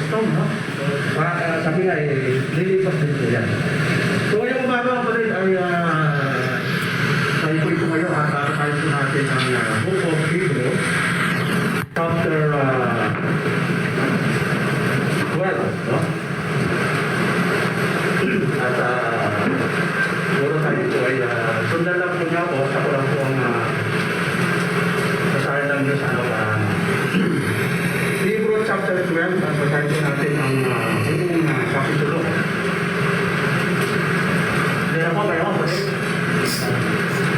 stone, no? Sabi nga, lilipat din po yan. So, ngayong umaga ko rin ay tayo po ito ngayon at tayo po natin ang Book of Hebrews, chapter 12, no? At siguro tayo ito ay sundan lang po nga po, sa ko lang po ang basahin lang nyo sa Hebrews chapter 12, at basahin po natin ang buong kapitulo.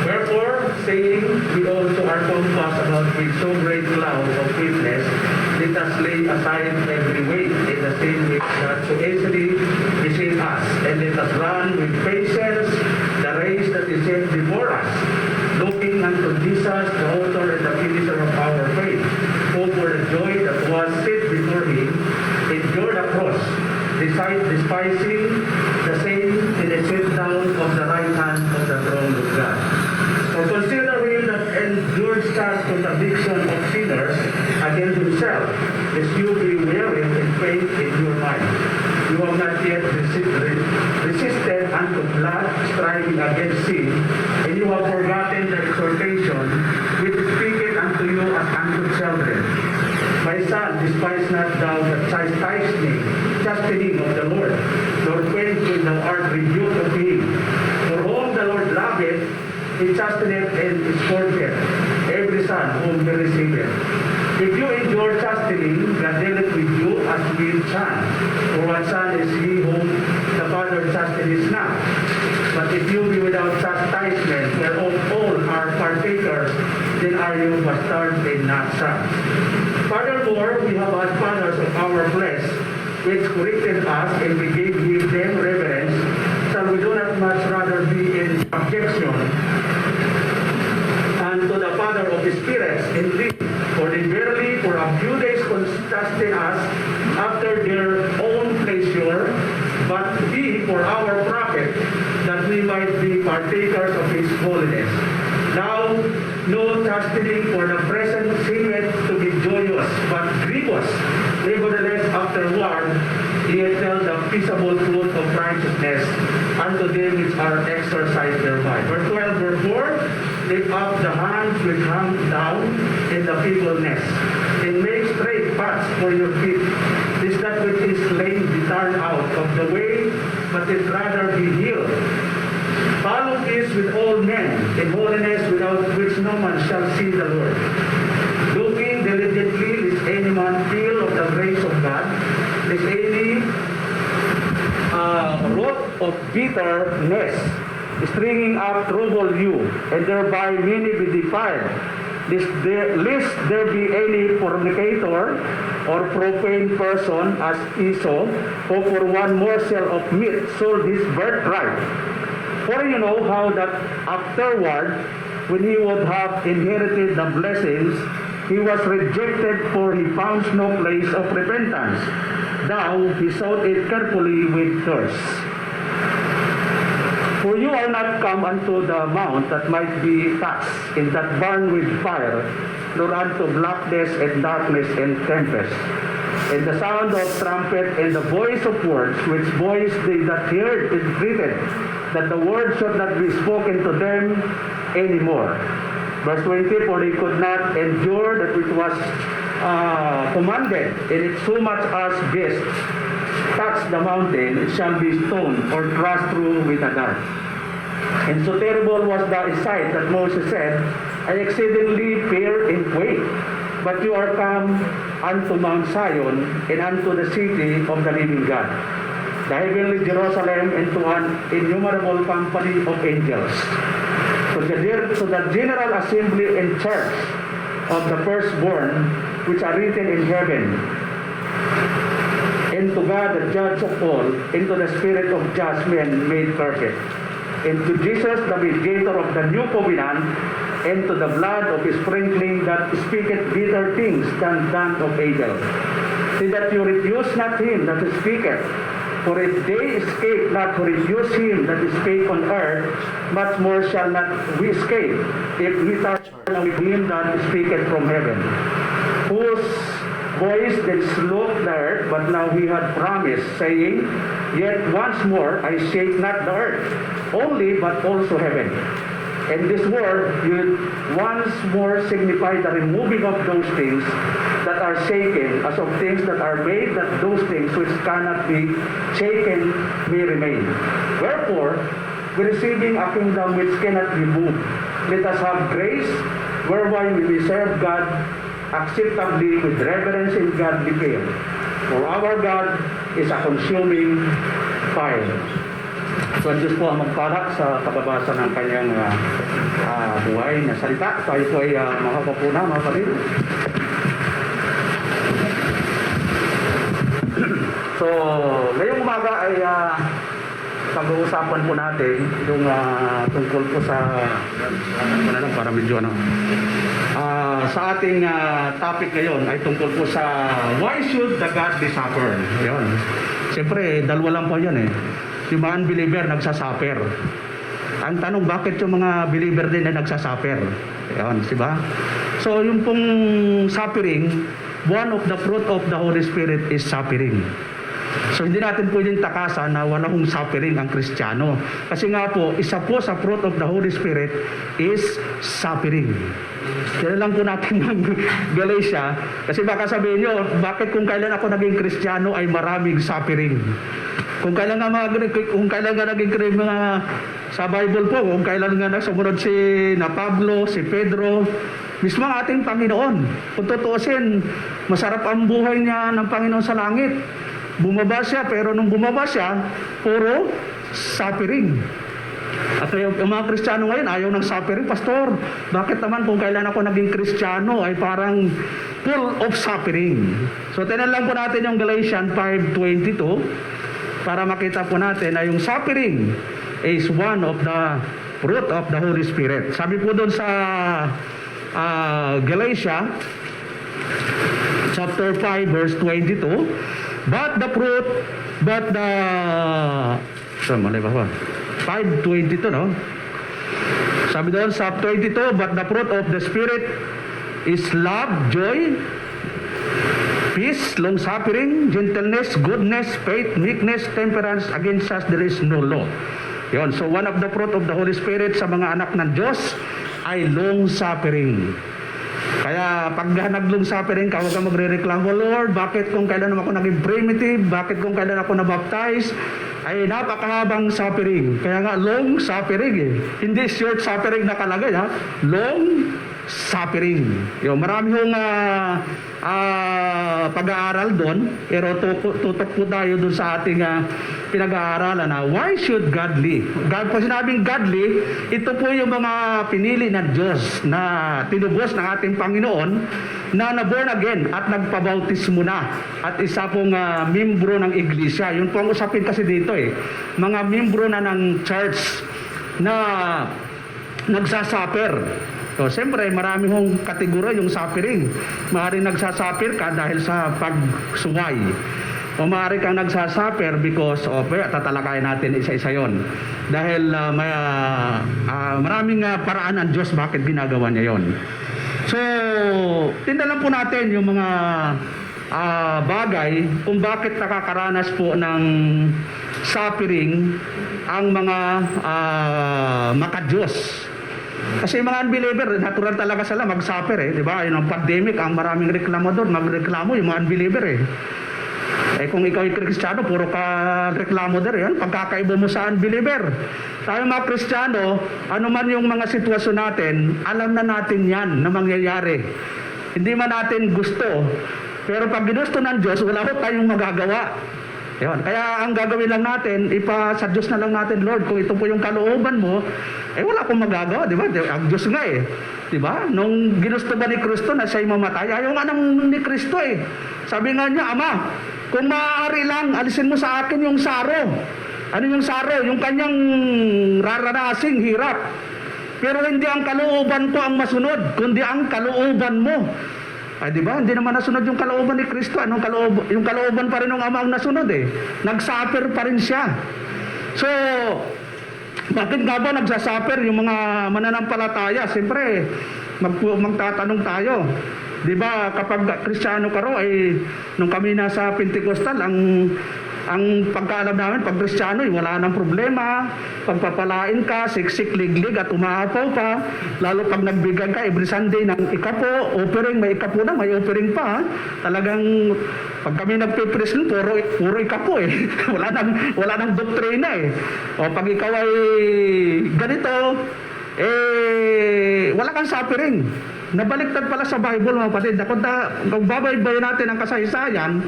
Wherefore, saying, we also are compassed about with so great cloud of witness, let us lay aside every weight and the sin which doth so easily beset us, and let us run with patience the race that is set before us, looking unto Jesus, the author and the finisher of our faith, who for the joy that was set before him endured the cross, despising the same, and is set down of the right hand of the throne of God. For consider him that endured such contradiction of sinners against himself, as you be weary and faint in your mind. You have not yet resisted unto blood, striving against sin, and you have forgotten the exhortation which speaketh unto you as unto children. My son, despise not thou the chastening of the Lord, nor quench when thou art rebuked of him. For whom the Lord loveth, he chasteneth and scourgeth every son whom he receiveth. If you endure chastening, God dealeth with you as with son. For what son is he whom the Father chasteneth not? But if you be without chastisement, whereof all are partakers, then are you bastards and not sons. Furthermore, we have had fathers of our flesh, which corrected us, and we gave them reverence. Shall we do not much rather be in subjection unto the Father of the spirits and live? For they verily for a few days chasten us after their own pleasure, but he for our profit, that we might be partakers of his holiness. Now, no chastening for the present seemeth to be joyous, but grievous. Nevertheless, afterward, he hath held the peaceable fruit of righteousness unto them which are exercised thereby. Verse 12, Wherefore, lift up the hands which hang down in the feebleness, and make straight paths for your feet. This that which is lame be turned out of the way, but it rather be healed. Follow this with all men, in holiness without which no man shall see the Lord. Looking diligently, lest any man feel of the grace of God, lest any root of bitterness, stringing up trouble you, and thereby many be defiled. Lest there be any fornicator or profane person as Esau, who for one morsel of meat sold his birthright. For you know how that afterward, when he would have inherited the blessings, he was rejected, for he found no place of repentance. Thou he sought it carefully with thirst. For you are not come unto the mount that might be touched, and that burn with fire, nor unto blackness and darkness and tempest, and the sound of trumpet and the voice of words, which voice they that heard entreated, that the word should not be spoken to them anymore. Verse 20, for they could not endure that which was commanded, and it so much as beasts touch the mountain, it shall be stoned or thrust through with a dart. And so terrible was the sight that Moses said, I exceedingly fear and quake. But you are come unto Mount Zion, and unto the city of the living God, the heavenly Jerusalem, and to an innumerable company of angels, to the general assembly and church of the firstborn, which are written in heaven, and to God the judge of all, and to the spirit of just men made perfect, and to Jesus the mediator of the new covenant, and to the blood of his sprinkling that speaketh better things than that of Abel. See that you refuse not him that speaketh. For if they escape not who refuse him that spake on earth, much more shall not we escape, if we touch with him that speaketh from heaven, whose voice that smote the earth, but now he had promised, saying, Yet once more I shake not the earth, only but also heaven. And this word will once more signify the removing of those things that are shaken, as of things that are made, that those things which cannot be shaken may remain. Wherefore, receiving a kingdom which cannot be moved, let us have grace whereby we may serve God acceptably with reverence and godly fear. For our God is a consuming fire. So, ang Diyos po ang magpalak sa pagbabasa ng kanyang buhay na salita. Tayo po ay makapapuna, mga kapatid. So, ngayong umaga ay pag-uusapan po natin yung tungkol po sa para medyo sa ating topic ngayon ay tungkol po sa why should the godly suffer? Yun. Siyempre, dalawa lang po yan eh. Yung mga unbeliever nagsasuffer. Ang tanong, bakit yung mga believer din na nagsasuffer? Yun, diba? So, yung pong suffering, one of the fruit of the Holy Spirit is suffering. So, hindi natin pwedeng takasan na walang suffering ang Kristiyano. Kasi nga po, isa po sa fruit of the Holy Spirit is suffering. Kaya lang po natin ng Galatia. Kasi baka sabihin nyo, bakit kung kailan ako naging Kristiyano ay maraming suffering? Kung kailan nga naging mga sa Bible po, kung kailan nga sumunod si na Pablo, si Pedro, mismo ang ating Panginoon. Kung tutuusin, masarap ang buhay niya ng Panginoon sa langit. Bumaba siya, pero nung bumaba siya, puro suffering. At yung mga Kristiyano ngayon, ayaw ng suffering. Pastor, bakit naman kung kailan ako naging Kristiyano ay parang full of suffering? So, tinan lang po natin yung Galatians 5:22 para makita po natin na yung suffering is one of the fruit of the Holy Spirit. Sabi po doon sa Galatia chapter 5 verse 22, but the 5:22, no? Sabi doon sa 22, but the fruit of the Spirit is love, joy, peace, long-suffering, gentleness, goodness, faith, meekness, temperance. Against such there is no law. Yon. So one of the fruit of the Holy Spirit sa mga anak ng Diyos ay long-suffering. Kaya pag nag-long-suffering ka, huwag ka magre-reklamo, Lord, bakit kung kailan ako naging primitive, bakit kung kailan ako nabaptize, ay napakahabang suffering. Kaya nga, long suffering eh. Hindi short suffering nakalagay ha. Long suffering. Yung marami yung pag-aaral doon, pero tutok po tayo doon sa ating pinag-aaralan na why should godly? Pag sinabing godly, ito po yung mga pinili ng Diyos na tinubos ng ating Panginoon na na-born again at nagpabautismo na at isa pong membro ng iglesia. Yun po ang usapin kasi dito eh. Mga membro na ng church na nagsasuffer. So, siyempre, marami hong kategorya yung suffering. Maaaring nagsasuffer ka dahil sa pagsuway. O maaari kang nagsasuffer because of, tatalakayin natin isa-isa yon. Dahil maraming paraan ang Diyos bakit ginagawa niya yon. So, tindalan po natin yung mga bagay kung bakit nakakaranas po ng suffering ang mga maka-Diyos. Kasi mga unbeliever, natural talaga sila mag-suffer eh, di ba? Yung pandemic, ang maraming reklamador, magreklamo yung mga unbeliever eh. Eh kung ikaw ay Kristiyano, puro ka reklamo din yan, pagkakaiba mo sa unbeliever. Tayo mga Kristiyano, ano man yung mga sitwasyon natin, alam na natin yan na mangyayari. Hindi man natin gusto, pero pag ginusto ng Diyos, wala ko tayong magagawa. Yan. Kaya ang gagawin lang natin, sa Diyos na lang natin, Lord, kung ito po yung kalooban mo, wala akong magagawa, di ba? Ang Diyos nga eh. Di ba? Nung ginusto ba ni Kristo na siya'y mamatay, ayaw nga ni Kristo eh. Sabi nga niya, Ama, kung maaari lang, alisin mo sa akin yung saro. Ano yung saro? Yung kanyang raranasing hirap. Pero hindi ang kalooban ko ang masunod, kundi ang kalooban mo. Ay, di ba? Hindi naman nasunod yung kalooban ni Kristo. Yung kalooban pa rin ng Ama ang nasunod eh. Nagsuffer pa rin siya. So, bakit nga ba nagsasuffer yung mga mananampalataya? Siyempre, magtatanong tayo. Di ba kapag Kristiyano ka raw, ay nung kami nasa Pentecostal, ang pagkaalam namin, pag Kristiyano, wala nang problema. Pagpapalain ka, siksik, liglig, at umaapaw pa. Lalo pag nagbigay ka every Sunday ng ikapo, offering, may ikapo na, may offering pa. Talagang, pag kami nagpipres nun, puro ikapo eh. wala nang doktrina eh. O pag ikaw ay ganito, wala kang suffering. Nabaliktad pala sa Bible, mga kapatid. Kung babaybayin natin ang kasaysayan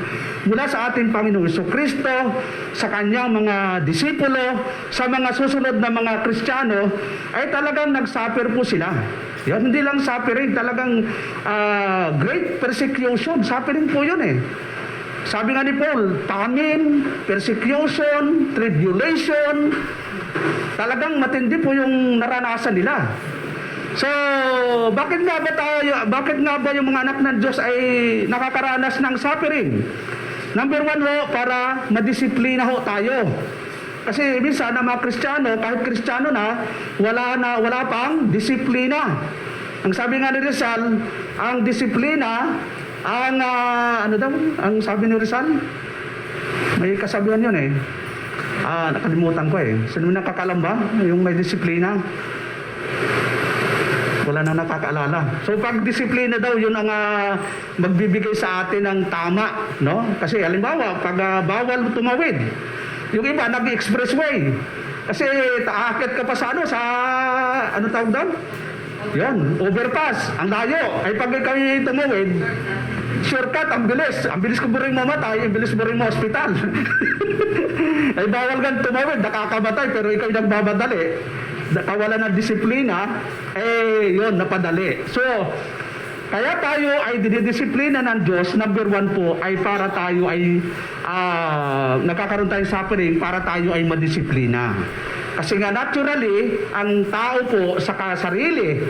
mula sa ating Panginoong Jesucristo, sa kanyang mga disipulo, sa mga susunod na mga Kristiyano, ay talagang nagsuffer po sila. Yan, hindi lang suffering, talagang great persecution. Suffering po yun eh. Sabi nga ni Paul, famine, persecution, tribulation, talagang matindi po yung naranasan nila. So, bakit nga ba yung mga anak ng Diyos ay nakakaranas ng suffering? Number one ho, para madisiplina ho tayo. Kasi minsan na mga Kristiyano, kahit Kristiyano na, wala pang disiplina. Ang sabi nga ni Rizal, ang disiplina, ang sabi ni Rizal, may kasabihan yun eh. Nakalimutan ko eh. Sino nakakalam ba? Yung may disiplina? Wala na nakakaalala. So pag disiplina daw, yun ang magbibigay sa atin ng tama, no? Kasi halimbawa, pag bawal tumawid, yung iba nag-expressway. Kasi taakit ka pa sa ano tawag doon? Yun, overpass, ang layo. Ay pag kayo tumawid, shortcut, ang bilis ko rin mamatay, ang bilis mo rin ma-hospital. Ay bawal kang tumawid, nakakamatay, pero ikaw yung nagbabadali. Kawalan ng disiplina, yun, napadali. So, kaya tayo ay dinidisiplina ng Diyos, number one po, ay para tayo ay nagkakaroon tayong suffering, para tayo ay madisiplina. Kasi nga naturally, ang tao po sa sarili,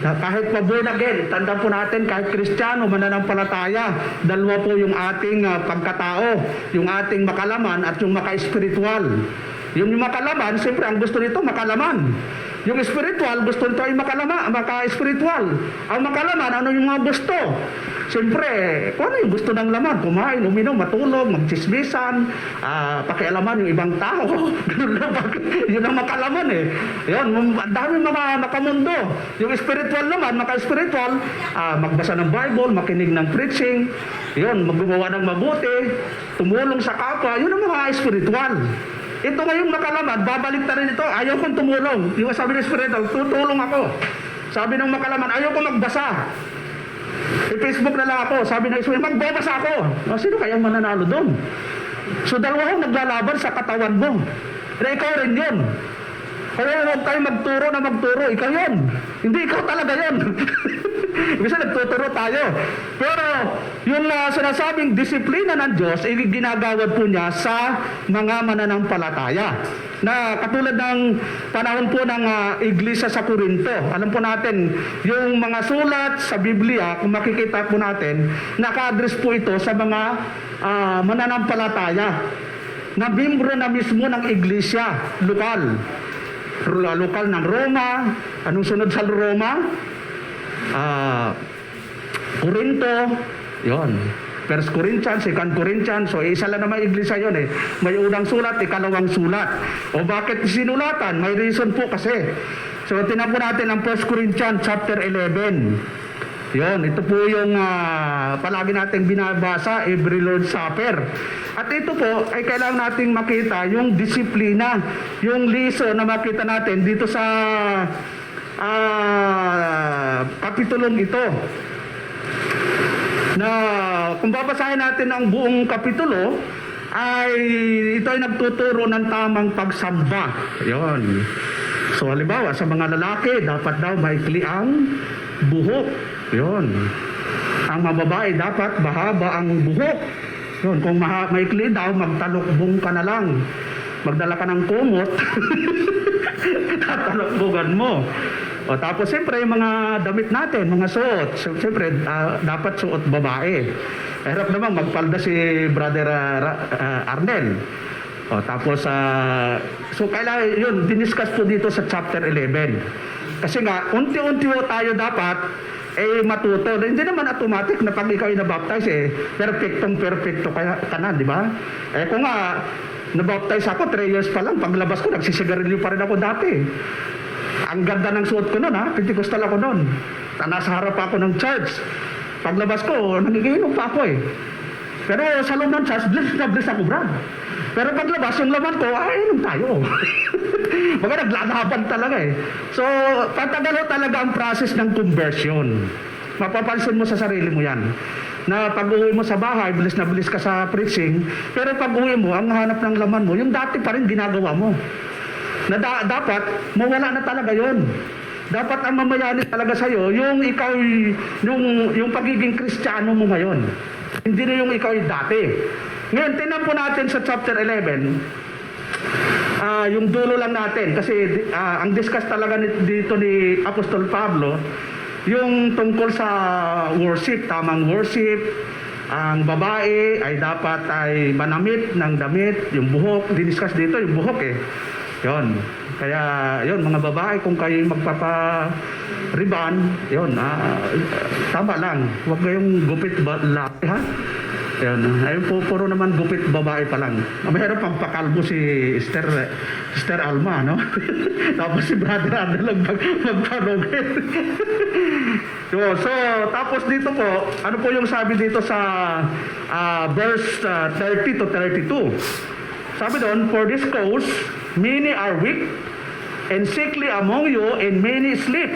kahit pa born again, tandaan po natin, kahit Kristiyano, mananampalataya, dalawa po yung ating pagkatao, yung ating makalaman at yung maka-espiritual. Yung makalaman, siyempre ang gusto nito makalaman. Yung spiritual, gusto nito ay maka-spiritual. Ang makalaman, ano yung mga gusto? Siyempre, kung ano yung gusto ng laman? Kumain, uminom, matulog, magchismisan, pakialaman yung ibang tao. Ganun lang, yun ang makalaman eh. Yun, ang dami mga makamundo. Yung spiritual naman, maka-spiritual, magbasa ng Bible, makinig ng preaching, yun, maggumawa ng mabuti, tumulong sa kapwa, yun ang mga spiritual. Ito ngayong makalaman, babalik na rin ito, ayaw kong tumulong. Yung sabi ng spiritual, tutulong ako. Sabi ng makalaman, ayaw kong magbasa. I-Facebook na lang ako. Sabi ng spiritual, magbabasa ako. Sino kaya mananalo doon? So dalawa kong naglalaban sa katawan mo. Na ikaw rin yun. Kaya huwag tayo magturo. Ikaw yun. Hindi, ikaw talaga yun. Bisa nagtuturo tayo. Pero yung sinasabing disiplina ng Diyos, ginagawad po niya sa mga mananampalataya. Na katulad ng panahon po ng iglesia sa Corinto. Alam po natin, yung mga sulat sa Biblia, kung makikita po natin, naka-address po ito sa mga mananampalataya na membro na mismo ng iglesia, lokal ng Roma. Anong sunod sa Roma? Corinto, yon. 1 Corinthians, 2 Corinthians, so isa lang naman iglesia yon eh. May unang sulat, ikalawang sulat. O bakit sinulatan? May reason po kasi. So tingnan po natin ang 1 Corinthians chapter 11. Yon, ito po yung palagi nating binabasa, every Lord's Supper. At ito po ay kailangan nating makita yung disiplina, yung liso na makita natin dito sa kapitulong ito. Na kung babasahin natin ang buong kapitulo, ay ito ay nagtuturo ng tamang pagsamba. Yon. So halimbawa sa mga lalaki, dapat daw maikli ang buhok. Yon. Ang mga babae, dapat mahaba ang buhok. Yon. Kung maikli daw, magtalukbong ka na lang. Magdala ka ng kumot. Tatalukbugan mo. O tapos siyempre yung mga damit natin, mga suot, siyempre dapat suot babae. Hirap naman magpalda si Brother Arnel. O tapos so kailangan yun, diniscuss po dito sa chapter 11. Kasi nga unti-unti tayo dapat matuto. Hindi naman automatic na pag ikaw ay nabaptize, perfecto ka na, di ba? Kung nga, nabaptize ako, 3 years pa lang, paglabas ko, nagsisigarilyo pa rin ako dati. Ang ganda ng suot ko noon, Pentecostal ako noon. Nasa harap ako ng church. Paglabas ko, nagiginom pa ako Pero sa loob ng church, bless ako, Brad. Pero paglabas, yung laman ko, inom tayo. Baga naglalaban talaga So, patagalo talaga ang process ng conversion. Mapapansin mo sa sarili mo yan. Na pag uwi mo sa bahay, bilis na bilis ka sa preaching, pero pag uwi mo, ang hanap ng laman mo, yung dati pa rin ginagawa mo. Na dapat, mawala na talaga yon. Dapat ang mamayani talaga sa'yo, yung ikaw, yung pagiging Kristiyano mo ngayon. Hindi na yung ikaw dati. Ngayon, tingnan po natin sa chapter 11, yung dulo lang natin, kasi ang discuss talaga dito ni Apostol Pablo, yung tungkol sa worship, tamang worship, ang babae ay dapat ay manamit ng damit, yung buhok, diniscuss dito yung buhok Yon. Kaya, yon mga babae, kung kayo magpapa-riban, yon, tama lang. Huwag kayong gupit lalaki, ha? Yan. Ayun po, puro naman gupit babae pa lang. Mahirap pang pakalbo si Sister Alma, no? Tapos si Brother Adel lang magpanogit. So, tapos dito po, ano po yung sabi dito sa verse 30 to 32? Sabi doon, for this cause, many are weak and sickly among you, and many sleep.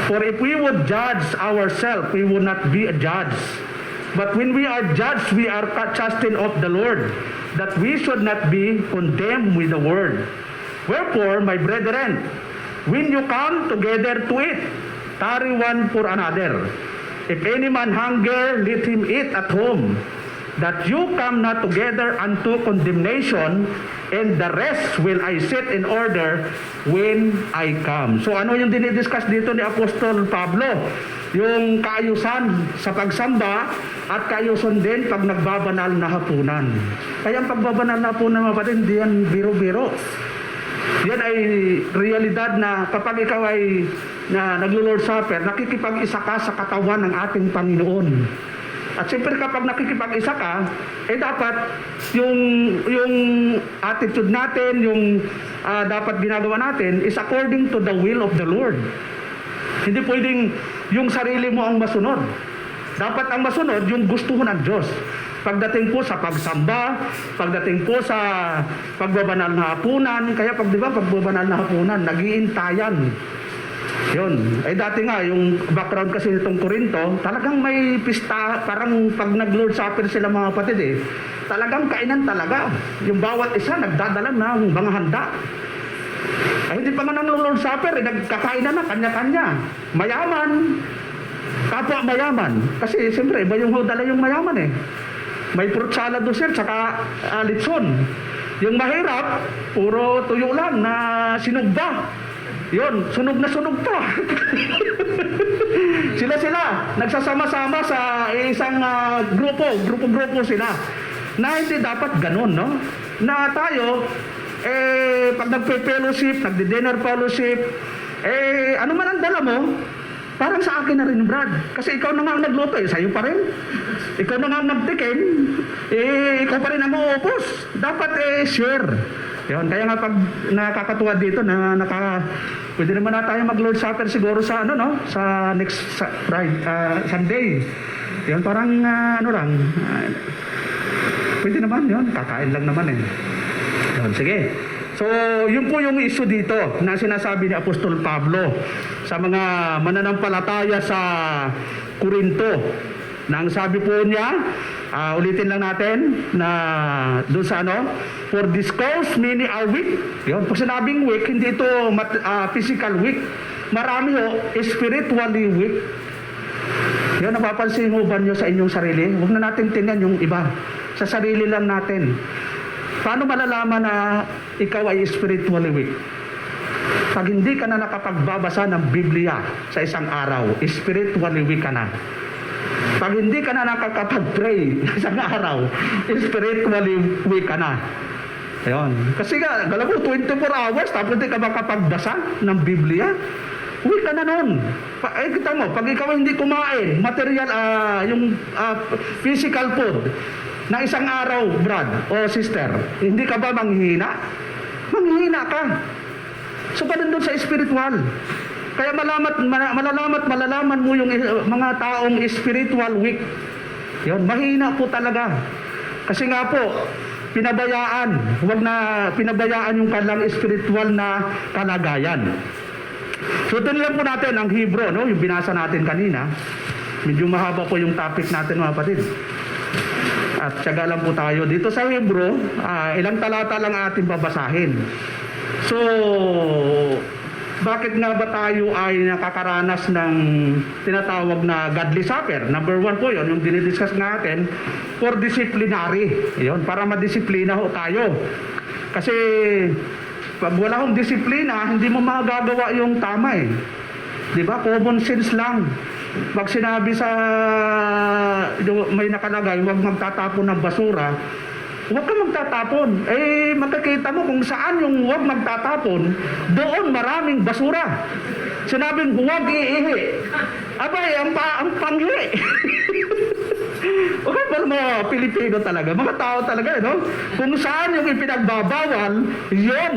For if we would judge ourselves, we would not be judged. But when we are judged, we are chastened of the Lord, that we should not be condemned with the word. Wherefore, my brethren, when you come together to eat, tarry one for another. If any man hunger, let him eat at home, that you come not together unto condemnation, and the rest will I set in order when I come. So ano yung dinidiscuss dito ni Apostol Pablo? Yung kaayusan sa pagsamba at kaayusan din pag nagbabanal na hapunan. Kaya ang pagbabanal na hapunan, mga kapatid, hindi yan biro-biro. Yan ay realidad na kapag ikaw ay naglo-Lord Supper, nakikipag-isa ka sa katawan ng ating Panginoon. At siyempre kapag nakikipag-isa ka, dapat yung attitude natin, yung dapat ginagawa natin is according to the will of the Lord. Hindi pwedeng yung sarili mo ang masunod. Dapat ang masunod yung gustuhan ng Diyos. Pagdating po sa pagsamba, pagdating po sa pagbabanal na hapunan, kaya pagbabanal na hapunan, nag-iintayan. Yun. Dati nga, yung background kasi nitong Corinto, talagang may pista, parang pag nag-Lord Supper sila mga kapatid talagang kainan talaga. Yung bawat isa, nagdadala ng mga handa. Hindi pa nga ng Lord Supper, nagkakain na kanya-kanya. Mayaman, kapwa mayaman. Kasi siyempre, iba yung dala yung mayaman May fruit salad doon sir, tsaka litson. Yung mahirap, puro tuyo lang na sinugba. Yun, sunog na sunog pa. Sila, nagsasama-sama sa isang grupo sila. Na hindi dapat ganun, no? Na tayo, pag nagpe-fellowship, nagdi-dinner fellowship, ano man ang dala mo, parang sa akin na rin, Brad. Kasi ikaw na nga ang nagluto, sa'yo pa rin. Ikaw na nga ang nagtikim, ikaw pa rin ang maupos. Dapat share. Yun, kaya nga pag nakakatuwa dito na pwede naman na tayo mag-Lord Supper siguro sa sa next Friday, Sunday. Yun, parang pwede naman yun, kakain lang naman Yun, sige. So, yun po yung issue dito na sinasabi ni Apostol Pablo sa mga mananampalataya sa Corinto. Na ang sabi po niya, ulitin lang natin na doon sa for this cause many are weak. Yun, pag sinabing weak, hindi ito physical weak. Marami spiritually weak. Yun, napapansin mo ba nyo sa inyong sarili? Huwag na natin tingnan yung iba. Sa sarili lang natin. Paano malalaman na ikaw ay spiritually weak? Pag hindi ka na nakapagbabasa ng Biblia sa isang araw, spiritually weak ka na. Pag hindi ka na nakakapag-pray sa isang araw, spiritually weak ka na. Ayun. Kasi nga, galaw 24 hours, tapos hindi ka makapagbasa ng Biblia. uwi ka na nun. Kita mo, pag ikaw hindi kumain, material, physical food, na isang araw, Brad o sister, hindi ka ba manghihina? Manghihina ka. So, ganun doon sa spiritual. Kaya malalaman mo yung mga taong spiritual weak. Yun, mahina po talaga. Kasi nga po, pinabayaan yung kanilang spiritual na kalagayan. So, lang po natin ang Hebrew, no? Yung binasa natin kanina. Medyo mahaba po yung topic natin, mga kapatid. At tiyaga lang po tayo. Dito sa Hebrew, ilang talata lang ating babasahin. So, bakit nga ba tayo ay nakakaranas ng tinatawag na godly supper? Number 1 po yun, yung dinidiscuss natin, for disciplinary. Yun, para madisiplina ho tayo. Kasi, pag wala hong disiplina, hindi mo magagawa yung tama eh. Diba? Common sense lang. Pag sinabi sa may nakalagay, huwag magtatapon ng basura, huwag ka magtatapon. Eh, makikita mo kung saan yung huwag magtatapon, doon maraming basura. Sinabing huwag iihi. Abay, ang panghi. Okay, pero mga Pilipino talaga, mga tao talaga, no? Kung saan yung ipinagbabawal, yun,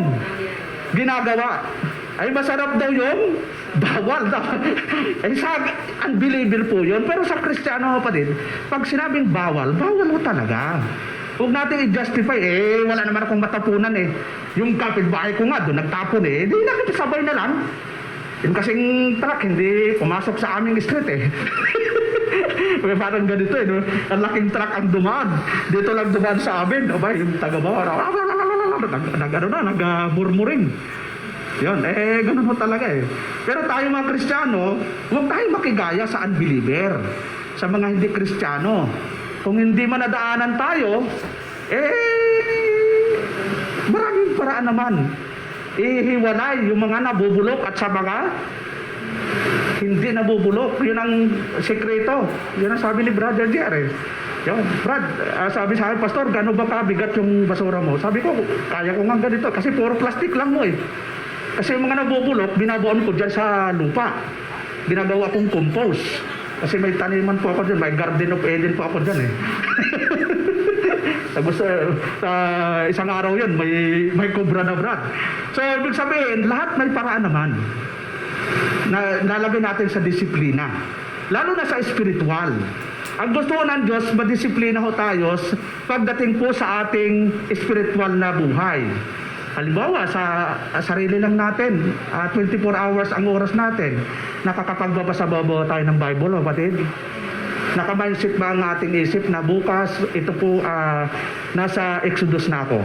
ginagawa. Ay, masarap daw yun, bawal daw. Ay, unbelievable po yun. Pero sa Kristiyano pa din, pag sinabing bawal, bawal mo talaga. Huwag natin i-justify, wala naman akong matapunan eh. Yung kapitbahay ko nga, doon nagtapon eh. Di nakikisabay na lang. Yung kasing truck, hindi pumasok sa aming street eh. Parang ganito eh, no? Ang laking truck ang dumaan. Dito lang dumaan sa amin. Aba, yung taga-bawar, nag-murmuring. Yun, ganun ho talaga eh. Pero tayo mga Kristiyano, huwag tayo makigaya sa unbeliever, sa mga hindi Kristiyano. Kung hindi man nadaanan tayo, maraming paraan naman. Ihiwalay yung mga nabubulok at sa mga hindi nabubulok. Yun ang sekreto. Yun ang sabi ni Brother Jerry. Yun, Brad, sabi sa akin, Pastor, gano'n ba kabigat yung basura mo? Sabi ko, kaya ko nga ganito. Kasi puro plastic lang mo eh. Kasi yung mga nabubulok, binabuan ko dyan sa lupa. Ginagawa kong compost. Kasi may taniman po ako dyan, may Garden of Eden po ako dyan eh. Tapos sa isang araw yun, may kubra na Brad. So, ibig sabihin, lahat may paraan naman. Nalagay natin sa disiplina. Lalo na sa spiritual. Ang gusto ng Diyos, madisiplina ho tayo pagdating po sa ating spiritual na buhay. Halimbawa, sa sarili lang natin, 24 hours ang oras natin, nakakapagbabasa-baba tayo ng Bible, kapatid. Naka-mindset ba ang ating isip na bukas, ito po, nasa Exodus na ako.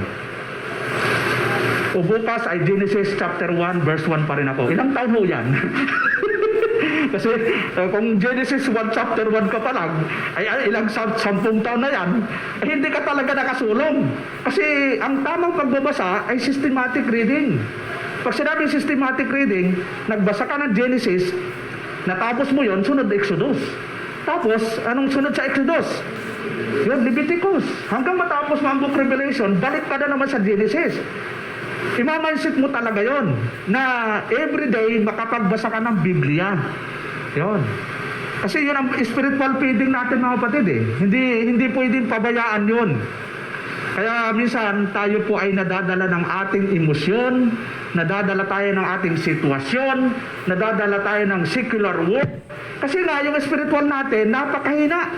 O bukas ay Genesis chapter 1, verse 1 pa rin ako. Ilang taon ho yan? Kasi kung Genesis 1 chapter 1 ka pa lang, ay ilang 10 taon na yan, ay hindi ka talaga nakasulong. Kasi ang tamang pagbabasa ay systematic reading. Pag sinabing systematic reading, nagbasa ka ng Genesis, natapos mo yon, sunod Exodus. Tapos, anong sunod sa Exodus? Yun, Leviticus. Hanggang matapos mo ang book Revelation, balik ka na naman sa Genesis. Imamindset mo talaga yon na everyday makapagbasa ka ng Biblia. Yon. Kasi yun ang spiritual feeding natin, mga kapatid eh. Hindi pwedeng pabayaan yun. Kaya minsan tayo po ay nadadala ng ating emosyon, nadadala tayo ng ating sitwasyon, nadadala tayo ng secular work. Kasi nga yung spiritual natin napakahina.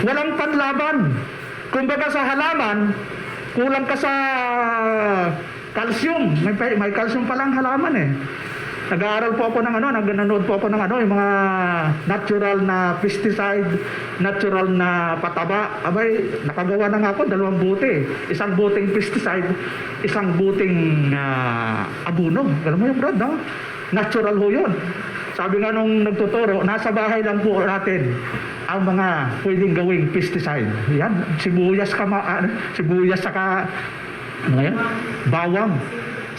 Walang panlaban. Kumbaga sa halaman, kulang ka sa calcium. May calcium palang halaman eh. Nag-aaral po ako ng nanonood po ako ng yung mga natural na pesticide, natural na pataba. Abay, nakagawa na nga ako 2 buti. Isang buting pesticide, isang buting abono. Alam mo yung Brad, no? Natural ho yun. Sabi nga nung nagtuturo, nasa bahay lang po natin ang mga pwedeng gawing pesticide. Yan, sibuyas saka bawang,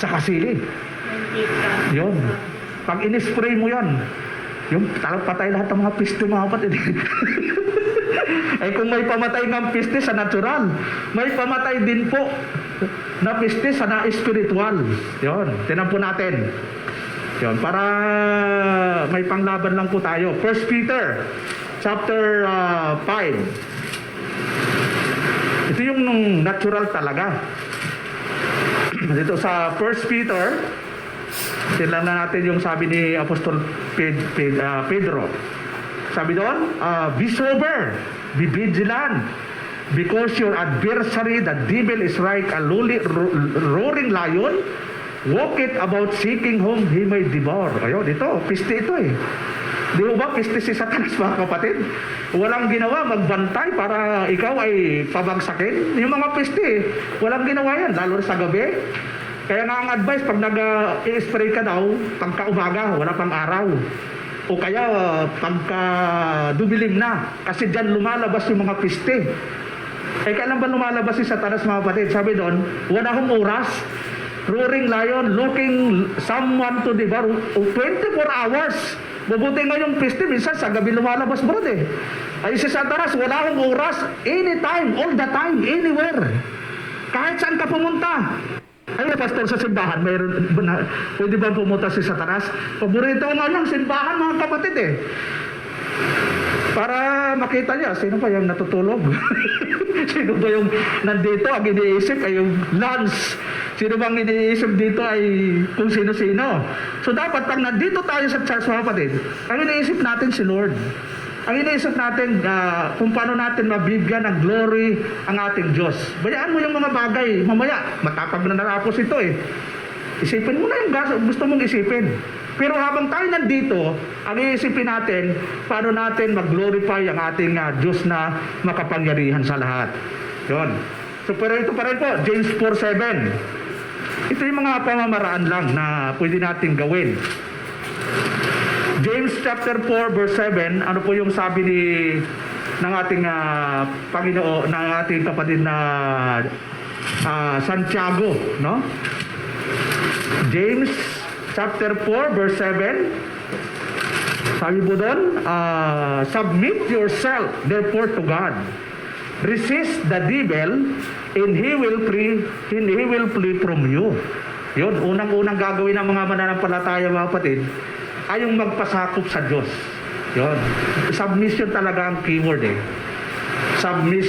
saka sili. Yun. Pag in-spray mo yan, yung patay lahat ng mga piste, mga kapatid. Kung may pamatay ng piste sa natural, may pamatay din po na piste sa na-spiritual. Yun. Tinan po natin. Yun, para may panglaban lang po tayo. 1 Peter chapter 5. Ito yung natural talaga. Dito sa 1 Peter, tingnan na natin yung sabi ni Apostol Pedro. Sabi doon, be sober, be vigilant, because your adversary, the devil, is like a roaring lion, walketh about seeking whom he may devour. Ayun, ito, piste ito eh. Di ba piste si Satanas, mga kapatid? Walang ginawa, magbantay para ikaw ay pabagsakin. Yung mga piste, walang ginawa yan, lalo sa gabi. Kaya nga ang advice, pag nag-i-spray ka daw, pagka-umaga, wala pang araw. O kaya pagka dumilim na, kasi dyan lumalabas yung mga piste. Eh kailan ba lumalabas si Satanas, mga kapatid? Sabi doon, wala akong oras, roaring lion, looking someone to devour. 24 hours. Mabuti nga yung piste, minsan sa gabi lumalabas, bro eh. Ay si Satanas, wala akong oras, anytime, all the time, anywhere. Kahit saan ka pumunta. Ay, pastor, sa simbahan, pwede ba pumunta si Satanas? Paborito nga lang simbahan, mga kapatid eh. Para makita niya, sino pa yung natutulog? Sino ba yung nandito, ang iniisip ay yung lunch. Sino bang iniisip dito ay kung sino-sino. So dapat pag nandito tayo sa church, mga kapatid, ang iniisip natin si Lord. Ang iniisip natin kung paano natin mabigyan ng glory ang ating Diyos. Bayaan mo yung mga bagay. Mamaya, matapag na narapos ito eh. Isipin mo na yung gusto mong isipin. Pero habang tayo nandito, ang iisipin natin, paano natin mag-glorify ang ating Diyos na makapangyarihan sa lahat. Yun. So, pero ito pa rin po, James 4:7. Ito yung mga pamamaraan lang na pwede natin gawin. James chapter 4 verse 7, ano po yung sabi ng ating Panginoon, ng ating kapatid na Santiago, no? James chapter 4 verse 7, sabi po doon, submit yourself therefore to God. Resist the devil and he will flee from you. Yun, unang-unang gagawin ng mga mananampalataya, mga kapatid, ay yung magpasakop sa Diyos. Yun. Submission talaga ang keyword eh.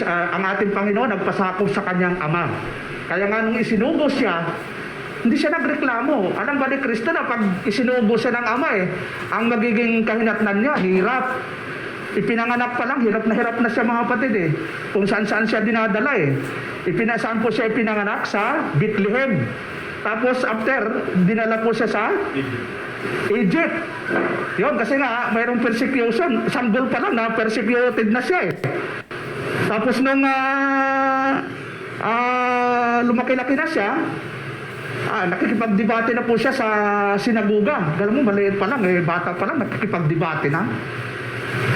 Ang ating Panginoon nagpasakop sa kanyang Ama. Kaya nga nung isinugo siya, hindi siya nagreklamo. Alam ba ni Kristo na pag isinugo siya ng Ama eh, ang magiging kahinatnan niya, hirap. Ipinanganak pa lang, hirap na siya, mga kapatid eh. Kung saan-saan siya dinadala eh. Saan po siya ipinanganak? Sa Bethlehem. Tapos after, dinala po siya sa Egypt. Yun, kasi nga, mayroong persecution. Sanggol pa lang na persecuted na siya eh. Tapos nung lumaki-laki na siya, nakikipagdebate na po siya sa sinaguga. Alam mo, maliit pa lang eh, bata pa lang, nakikipagdebate na.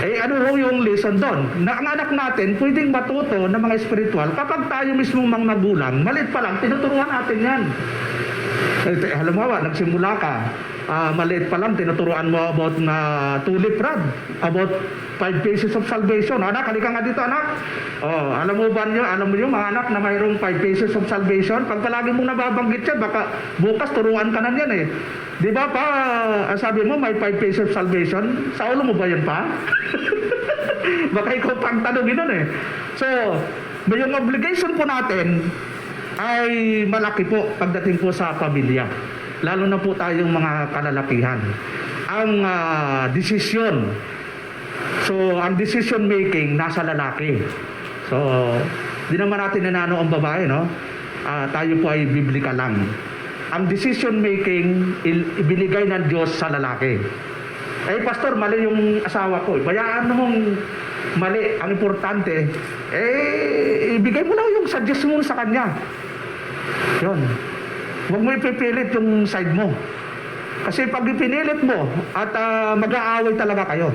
Eh ano yung lesson doon? Na ang anak natin pwedeng matuto ng mga spiritual kapag tayo mismong mga magulang, maliit pa lang, tinuturuan natin yan. Halimbawa, nagsimula ka, maliit pa lang, tinuturuan mo about tulip rod, about 5 pieces of salvation. Anak, halika nga dito, anak. Oh, alam mo mga anak na mayroong 5 pieces of salvation? Pag palagi mong nababanggit yan, baka bukas turuan ka na yan eh. Di ba pa, sabi mo may 5 pieces of salvation? Sa ulo mo ba yan pa? Baka ikaw pang tanongin nun eh. So, yung obligation po natin ay malaki po pagdating po sa pamilya. Lalo na po tayong mga kalalakihan. Ang decision making nasa lalaki. So, di naman natin nanano ang babae, no? Tayo po ay biblika lang. Ang decision making ibinigay ng Diyos sa lalaki. Eh, pastor, mali yung asawa ko. Bayaan mong mali. Ang importante, ibigay mo lang yung suggest mo sa kanya. Yun. Huwag mo ipipilit yung side mo. Kasi pag ipinilit mo at mag-aaway talaga kayo.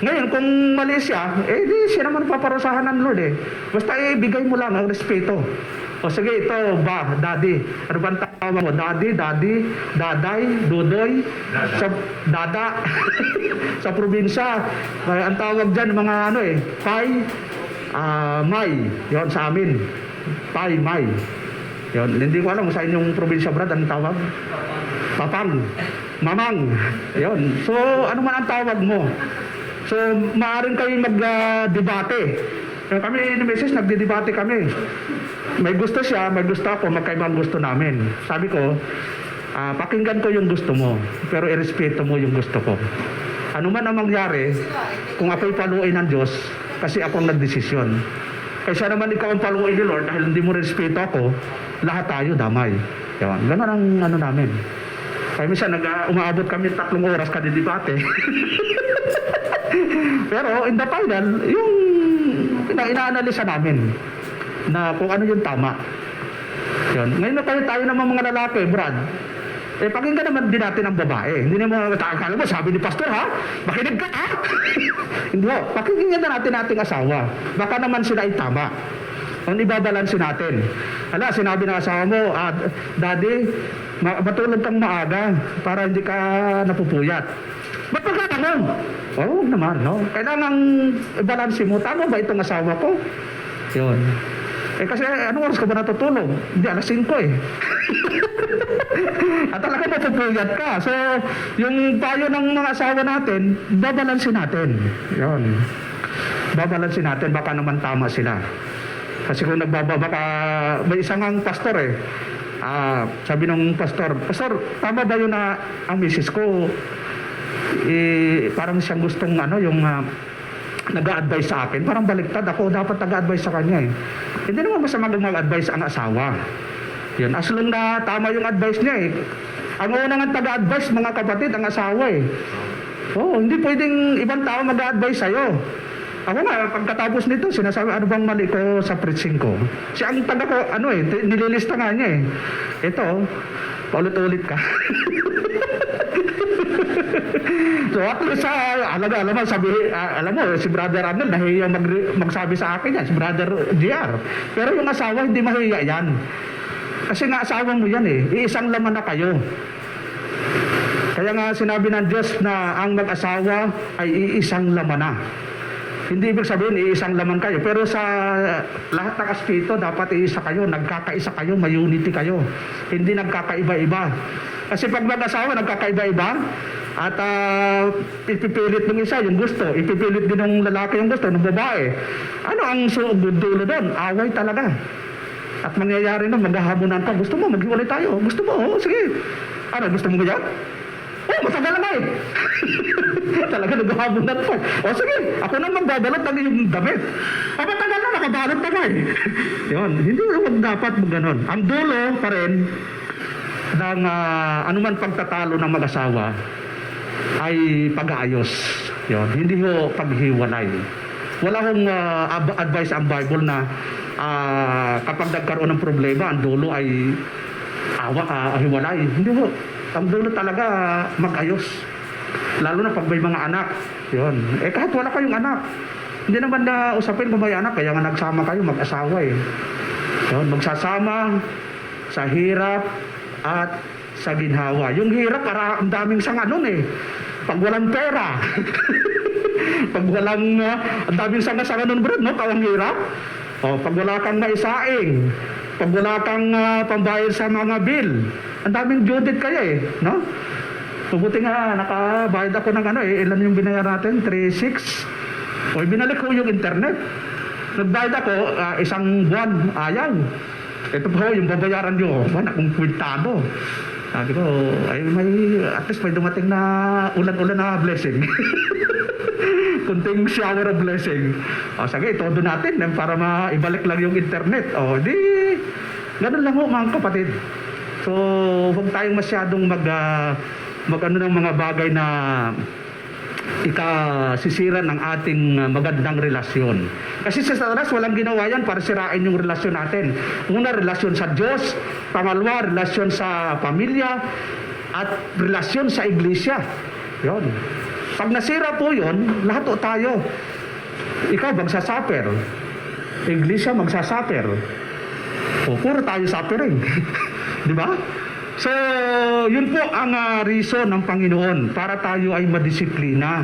Ngayon, kung mali siya, di siya naman paparusahan ng Lord eh. Basta ibigay mo lang ang respeto. O sige, ito ba, daddy. Ano ba ang tawag mo? Daddy, daday, dudoy, dada. Sa probinsya, ang tawag dyan mga pay, may. Yon sa amin. Pay, may. Yon, hindi ko alam sa inyong probinsya, Brad, anong tawag? Papang. mamang. Ayun. So, ano man ang tawag mo. So, maaaring kayo mag-debate. Kami ni Mrs. nagdidebate kami. May gusto siya, may gusto ako, magkaibang gusto namin. Sabi ko, pakinggan ko yung gusto mo, pero irespeto mo yung gusto ko. Ano man ang mangyari, kung ako'y paluin ng Diyos, kasi ako ang nagdesisyon. Kaysa naman ikaw ang paluin ni Lord, dahil hindi mo respeto ako, lahat tayo damay. Yan. Ganun ang ano namin. Kaya minsan umaabot kami 3 oras kadidebate. Pero in the final, yung inaanalisa namin na kung ano yung tama. Yun. Ngayon na tayo naman mga lalaki, Brad. Pakinggan naman din natin ang babae. Hindi naman akala mo, sabi ni Pastor, ha? Makinig ka, ha? Hindi ho. Pakinggan na natin ating asawa. Baka naman sila ay tama. Ang ibabalansin natin. Hala, sinabi ng asawa mo, Daddy, matulog kang maaga para hindi ka napupuyat. Ba't magkatanong? Oo naman, no? Kailangan balansin mo. Tama ba itong asawa ko? Yun. Kasi anong oras ka ba natutulog? Hindi, alas 5 eh. At talaga mapupuyat ka. So, yung payo ng mga asawa natin, babalansin natin. Yun. Babalansin natin, baka naman tama sila. Kasi kung baka may isang ang pastor eh. Sabi ng pastor, Pastor, tama ba yun na ang misis ko parang siyang gustong yung nag-a-advise sa akin, parang baliktad ako, dapat nag-a-advise sa kanya eh. Hindi naman masama mag-advise ang asawa. Yun, as long na tama yung advice niya eh. Ang unang taga-advise, mga kapatid, ang asawa eh. Hindi pwedeng ibang tao mag-a-advise sa'yo. Ako nga, pagkatapos nito, sinasabi, ano bang mali ko sa preaching ko? Siya ang taga ko, nililista nga niya eh. Ito, paulit-ulit ka. So at least alam mo, si Brother Arnel nahiya magsabi sa akin yan, si Brother JR. Pero yung asawa hindi mahiya yan. Kasi nga asawa mo yan eh, iisang laman na kayo. Kaya nga sinabi ng Diyos na ang mag-asawa ay iisang laman na. Hindi ibig sabihin iisang laman kayo, pero sa lahat ng aspeto dapat iisa kayo, nagkakaisa kayo, may unity kayo. Hindi nagkakaiba-iba. Kasi pag mag-asawa nagkakaiba-iba at ipipilit ng isa yung gusto, ipipilit din ng lalaki yung gusto ng babae. Ano ang dulo doon? Away talaga. At mangyayari na maghahabunan ka. Gusto mo maghiwalay tayo? Gusto mo? Sige. Ano, gusto mo ba yan? Matagal na eh. Talaga naghahabunan pa. Sige, ako na magbabalot ng yung damit. Matagal na, nakabalot na eh. Yun, hindi naman dapat maganon. Ang dulo pa rin ng anuman pagtatalo ng mag-asawa ay pag-aayos. Yun, hindi ho paghiwalay. Wala hong advice ang Bible na kapag nagkaroon ng problema, ang dulo ay hiwalay. Hindi ho. Ang dulo talaga mag-ayos. Lalo na pag may mga anak. Yun. Kahit wala kayong anak, hindi naman na usapin kung may anak, kaya nga nagsama kayo, mag-asawa eh. Yun, magsasama sa hirap at sa ginhawa. Yung hirap, para ang daming sanga nun eh. Pag walang pera. Pag walang, ang daming sanga-sanga nun, bro, no? Kawang hirap. Pag wala kang maisaing, pag wala kang pambayad sa mga bill, ang daming Judith kaya eh, no? Mabuti nga, nakabayad ako ng ilan yung binayar natin? 3,600. Binalik ko yung internet. Nagbayad ako, isang buwan, ayaw. Ito po, yung babayaran nyo, akong kwintado. Sabi ko, at least may dumating na ulan-ulan na blessing. Kunting shower of blessing. Sige, itodo natin para maibalik lang yung internet. Ganun lang ho, mga kapatid. So, huwag tayong masyadong ng mga bagay na ikasisira ng ating magandang relasyon. Kasi sa Satanas, walang ginawa yan para sirain yung relasyon natin. Una, relasyon sa Diyos. Pangalawa, relasyon sa pamilya. At relasyon sa iglesia. Yun. Pag nasira po yun, lahat o tayo. Ikaw magsasuffer. Iglesia magsasuffer. Puro tayo suffering. Di ba? So, yun po ang reason ng Panginoon para tayo ay madisiplina.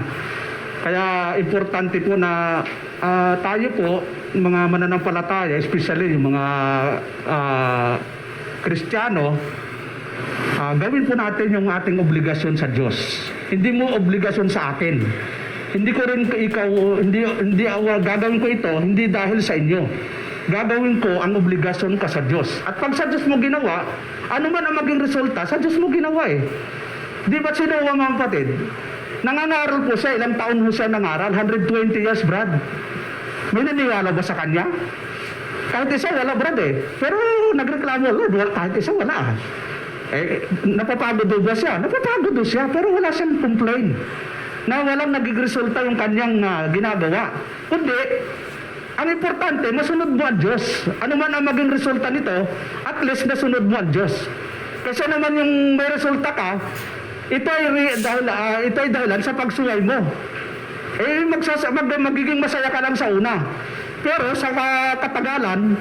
Kaya importante po na tayo po, mga mananampalataya, especially yung mga Kristiyano, gawin po natin yung ating obligasyon sa Diyos. Hindi mo obligasyon sa akin. Hindi ko rin ikaw, gagawin ko ito, hindi dahil sa inyo. Gagawin ko ang obligasyon ka sa Diyos. At pag sa Diyos mo ginawa, ano man ang maging resulta, sa Diyos mo ginawa eh. Di ba si Noah, mga kapatid? Nangangaral po siya, ilang taon po siya nangaral? 120 years, Brad. May naniwala ba sa kanya? Kahit isa, wala, Brad eh. Pero nagreklamo, Lord, kahit isa, wala. Napapagod ba siya? Napapagod siya, pero wala siyang complain na walang naging resulta yung kanyang ginagawa. Kundi, ang importante, masunod mo ang Diyos. Ano man ang maging resulta nito, at least nasunod mo ang Diyos. Kasi naman yung may resulta ka, ito ay dahilan sa pagsuway mo. Magiging masaya ka lang sa una. Pero sa katagalan,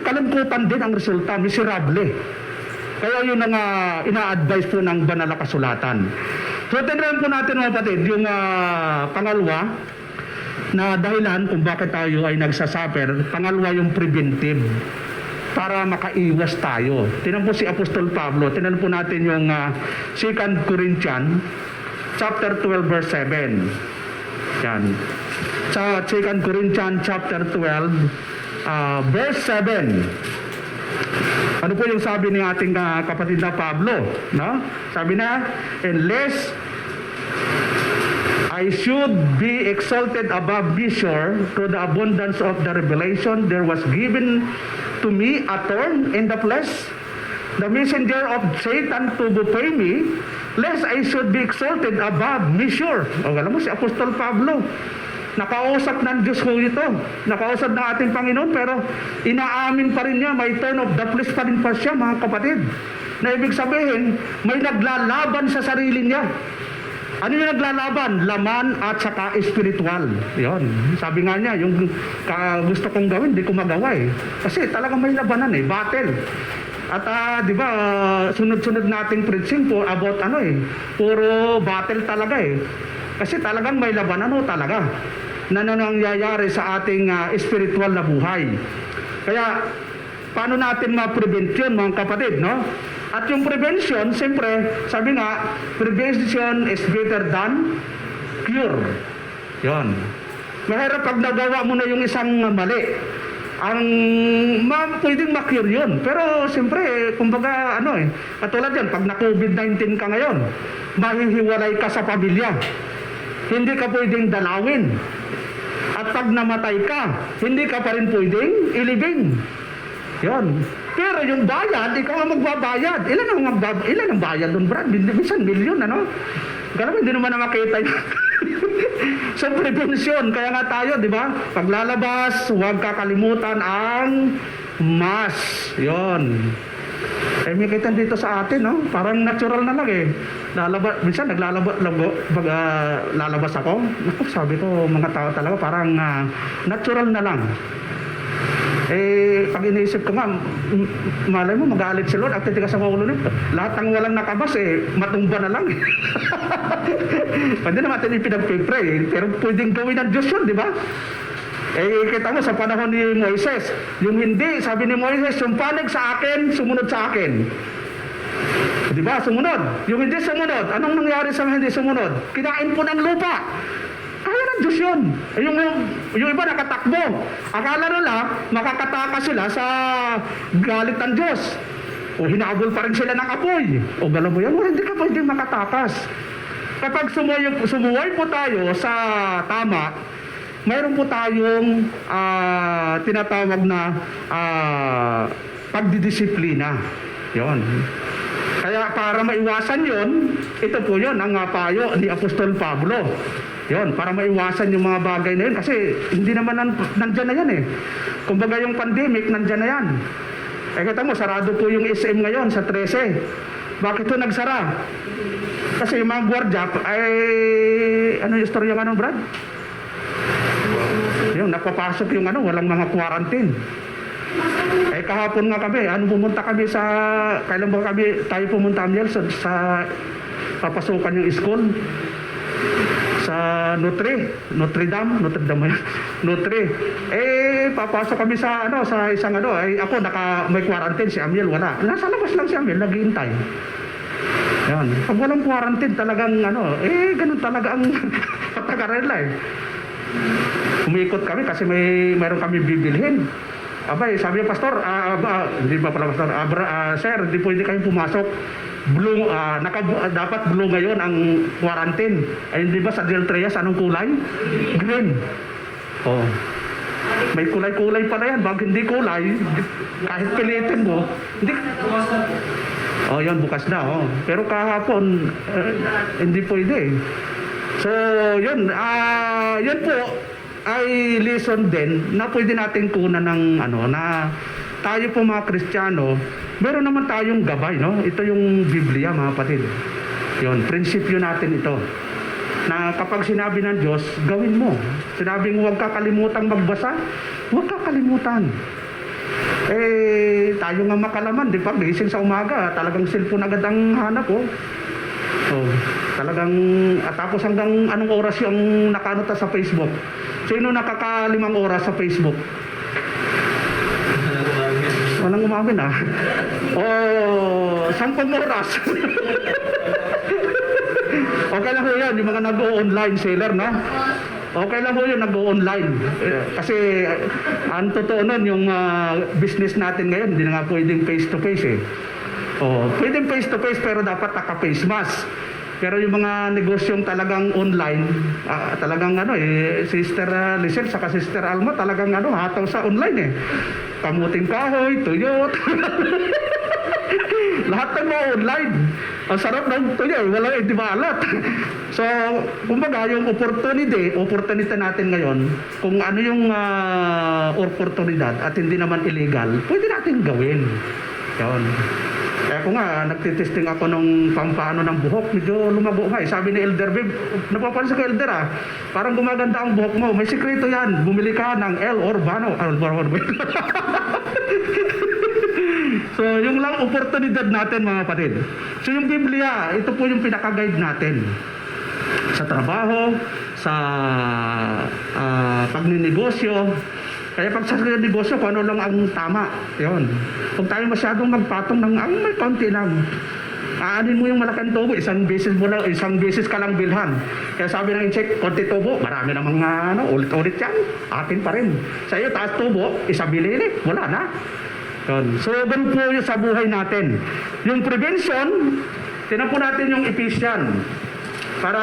kalungkutan din ang resulta, miserable. Kaya yun ang ina-advise po ng banal na kasulatan. So, tinrahan po natin mga kapatid, yung pangalawa na dahilan kung bakit tayo ay nagsasuffer. Pangalawa yung preventive, para makaiwas tayo. Tinan po si Apostol Pablo, tinan po natin yung 2 Corinthians chapter 12 verse 7. Yan. Sa 2 Corinthians chapter 12 verse 7. Ano po yung sabi ng ating kapatid na Pablo? No? Sabi na, unless I should be exalted above measure to the abundance of the revelation, there was given to me a thorn in the flesh, the messenger of Satan to betray me, lest I should be exalted above measure. O, alam mo si Apostol Pablo, nakausap ng Diyos ko ito, nakausap ng ating Panginoon, pero inaamin pa rin niya, may thorn of the flesh pa rin pa siya, mga kapatid. Na ibig sabihin, may naglalaban sa sarili niya. Ano yung naglalaban? Laman at saka espiritual. Yon. Sabi nga niya, yung gusto kong gawin, di ko magawa eh. Kasi talagang may labanan eh, battle. At di ba, sunod-sunod nating preaching po about puro battle talaga eh. Kasi talagang may labanan talaga na nangyayari sa ating spiritual na buhay. Kaya, paano natin ma-prevent yun, mga kapatid, no? At yung prevention, siyempre, sabi nga, prevention is better than cure. Yon. Mahirap pag nagawa mo na yung isang mali. Pwedeng ma-cure yun. Pero, siyempre, kumbaga, katulad yan, pag na-COVID-19 ka ngayon, mahihiwalay ka sa pamilya. Hindi ka pwedeng dalawin. At pag namatay ka, hindi ka pa rin pwedeng ilibing. Yon. Pero yung bayad, ikaw ang magbabayad. Ilan ang bayad doon, Brad? Minsan milyon, ano? Ganun, hindi naman na makita yun. So, prevention. Kaya nga tayo, di ba? Paglalabas, huwag kakalimutan ang mask. Yon. May kita dito sa atin, no? Parang natural na lang eh. Minsan lalabas ako. Sabi ko, mga tao talaga, parang natural na lang. Pag iniisip ko nga, malay mo, magalit si Lord at titigas ang ulo nito. Lahat ng walang nakabas, matumba na lang. Pwede naman natin ipinag-pray, pero pwedeng gawin ng Diyos yun, di ba? Kita mo sa panahon ni Moises, yung hindi, sabi ni Moises, yung panig sa akin, sumunod sa akin. Di ba? Sumunod. Yung hindi sumunod, anong nangyari sa hindi sumunod? Kinain po ng lupa. Kaya ng Diyos yun. Yung iba nakatakbo. Akala nila, makakatakas sila sa galit ng Diyos. O hinabol pa rin sila ng apoy. O gala mo yan, hindi ka pwedeng makatakas. Kapag sumuway po tayo sa tama, mayroon po tayong tinatawag na pagdidisiplina. Yon. Kaya para maiwasan yon, ito po yon ang payo ni Apostol Pablo. Yon, para maiwasan yung mga bagay na yun. Kasi hindi naman nandyan na yan eh. Kumbaga yung pandemic, nandyan na yan. Kita mo, sarado po yung SM ngayon sa 13. Bakit ito nagsara? Kasi yung mga gwardiya, ano yung istorya nga Brad? Yung napapasok yung walang mga quarantine. Kahapon nga kami, pumunta kami sa, kailan ba tayo pumunta sa papasukan yung school? sa Notre Dame yun. Notre. Papasok kami sa sa isang ako may quarantine, si Amiel wala. Nasa labas lang si Amiel, naghihintay. Yan. Pag walang quarantine, talagang ganun talaga ang pagkakarela Umikot kami kasi mayroon kami bibilhin. Abay, sabi ng pastor, hindi ba pala pastor, sir, hindi pwede kayo pumasok. Blue, dapat blue ngayon ang quarantine. Ay, hindi ba sa Del Treyas, anong kulay? Green. Oh. May kulay-kulay pala yan. Bag hindi kulay, kahit pilitin mo, hindi. Yan, bukas na. Pero kahapon, hindi pwede. So, yun po ay lesson din na pwede natin kunan ng na tayo po mga Kristiyano, meron naman tayong gabay, no? Ito yung Biblia, mga kapatid. Yun, prinsipyo natin ito. Na kapag sinabi ng Diyos, gawin mo. Sinabing huwag kakalimutang magbasa, huwag kakalimutan. Tayo nga makalaman, di ba? Gising sa umaga, talagang cellphone agad ang hanap ko. Talagang, tapos hanggang anong oras yung nakanota sa Facebook? Sino nakaka5 oras sa Facebook? Walang umamin 10 oras. Okay lang po yan, yung mga nag-o-online seller, no? Okay lang po yun, nag-o-online. Kasi, ang totoo nun, yung business natin ngayon, hindi na nga pwedeng face-to-face pwedeng face-to-face pero dapat naka-face mask. Pero yung mga negosyong talagang online, talagang Sister Lisel saka Sister Alma talagang hataw sa online Kamuting kahoy, tuyo. Lahat ng mga online. Ang sarap ng tuyo, walang idibalat. So, kumbaga yung opportunity natin ngayon, kung ano yung oportunidad at hindi naman illegal, pwede natin gawin. Yun. Kaya ko nga, nagtitesting ako nung pampaano ng buhok, medyo lumago nga Sabi ni Elder Babe, napapansin ko Elder parang gumaganda ang buhok mo. May sikreto yan, bumili ka ng L Urbano. So, yung lang oportunidad natin mga kapatid. So, yung Biblia, ito po yung pinaka-guide natin. Sa trabaho, sa pagninegosyo. Kaya pag sa negosyo, kung ano lang ang tama. Yun. Kung tayo masyadong magpatong ng may kaunti lang. Aanin mo yung malaking tubo, isang beses ka lang bilhan. Kaya sabi ng check, konti tubo, marami namang ulit-ulit yan. Atin pa rin. Sa iyo, taas tubo, isang bilili, wala na. Yun. So, ganun po yung sa buhay natin. Yung prevention, tinan po natin yung Ephesians. Para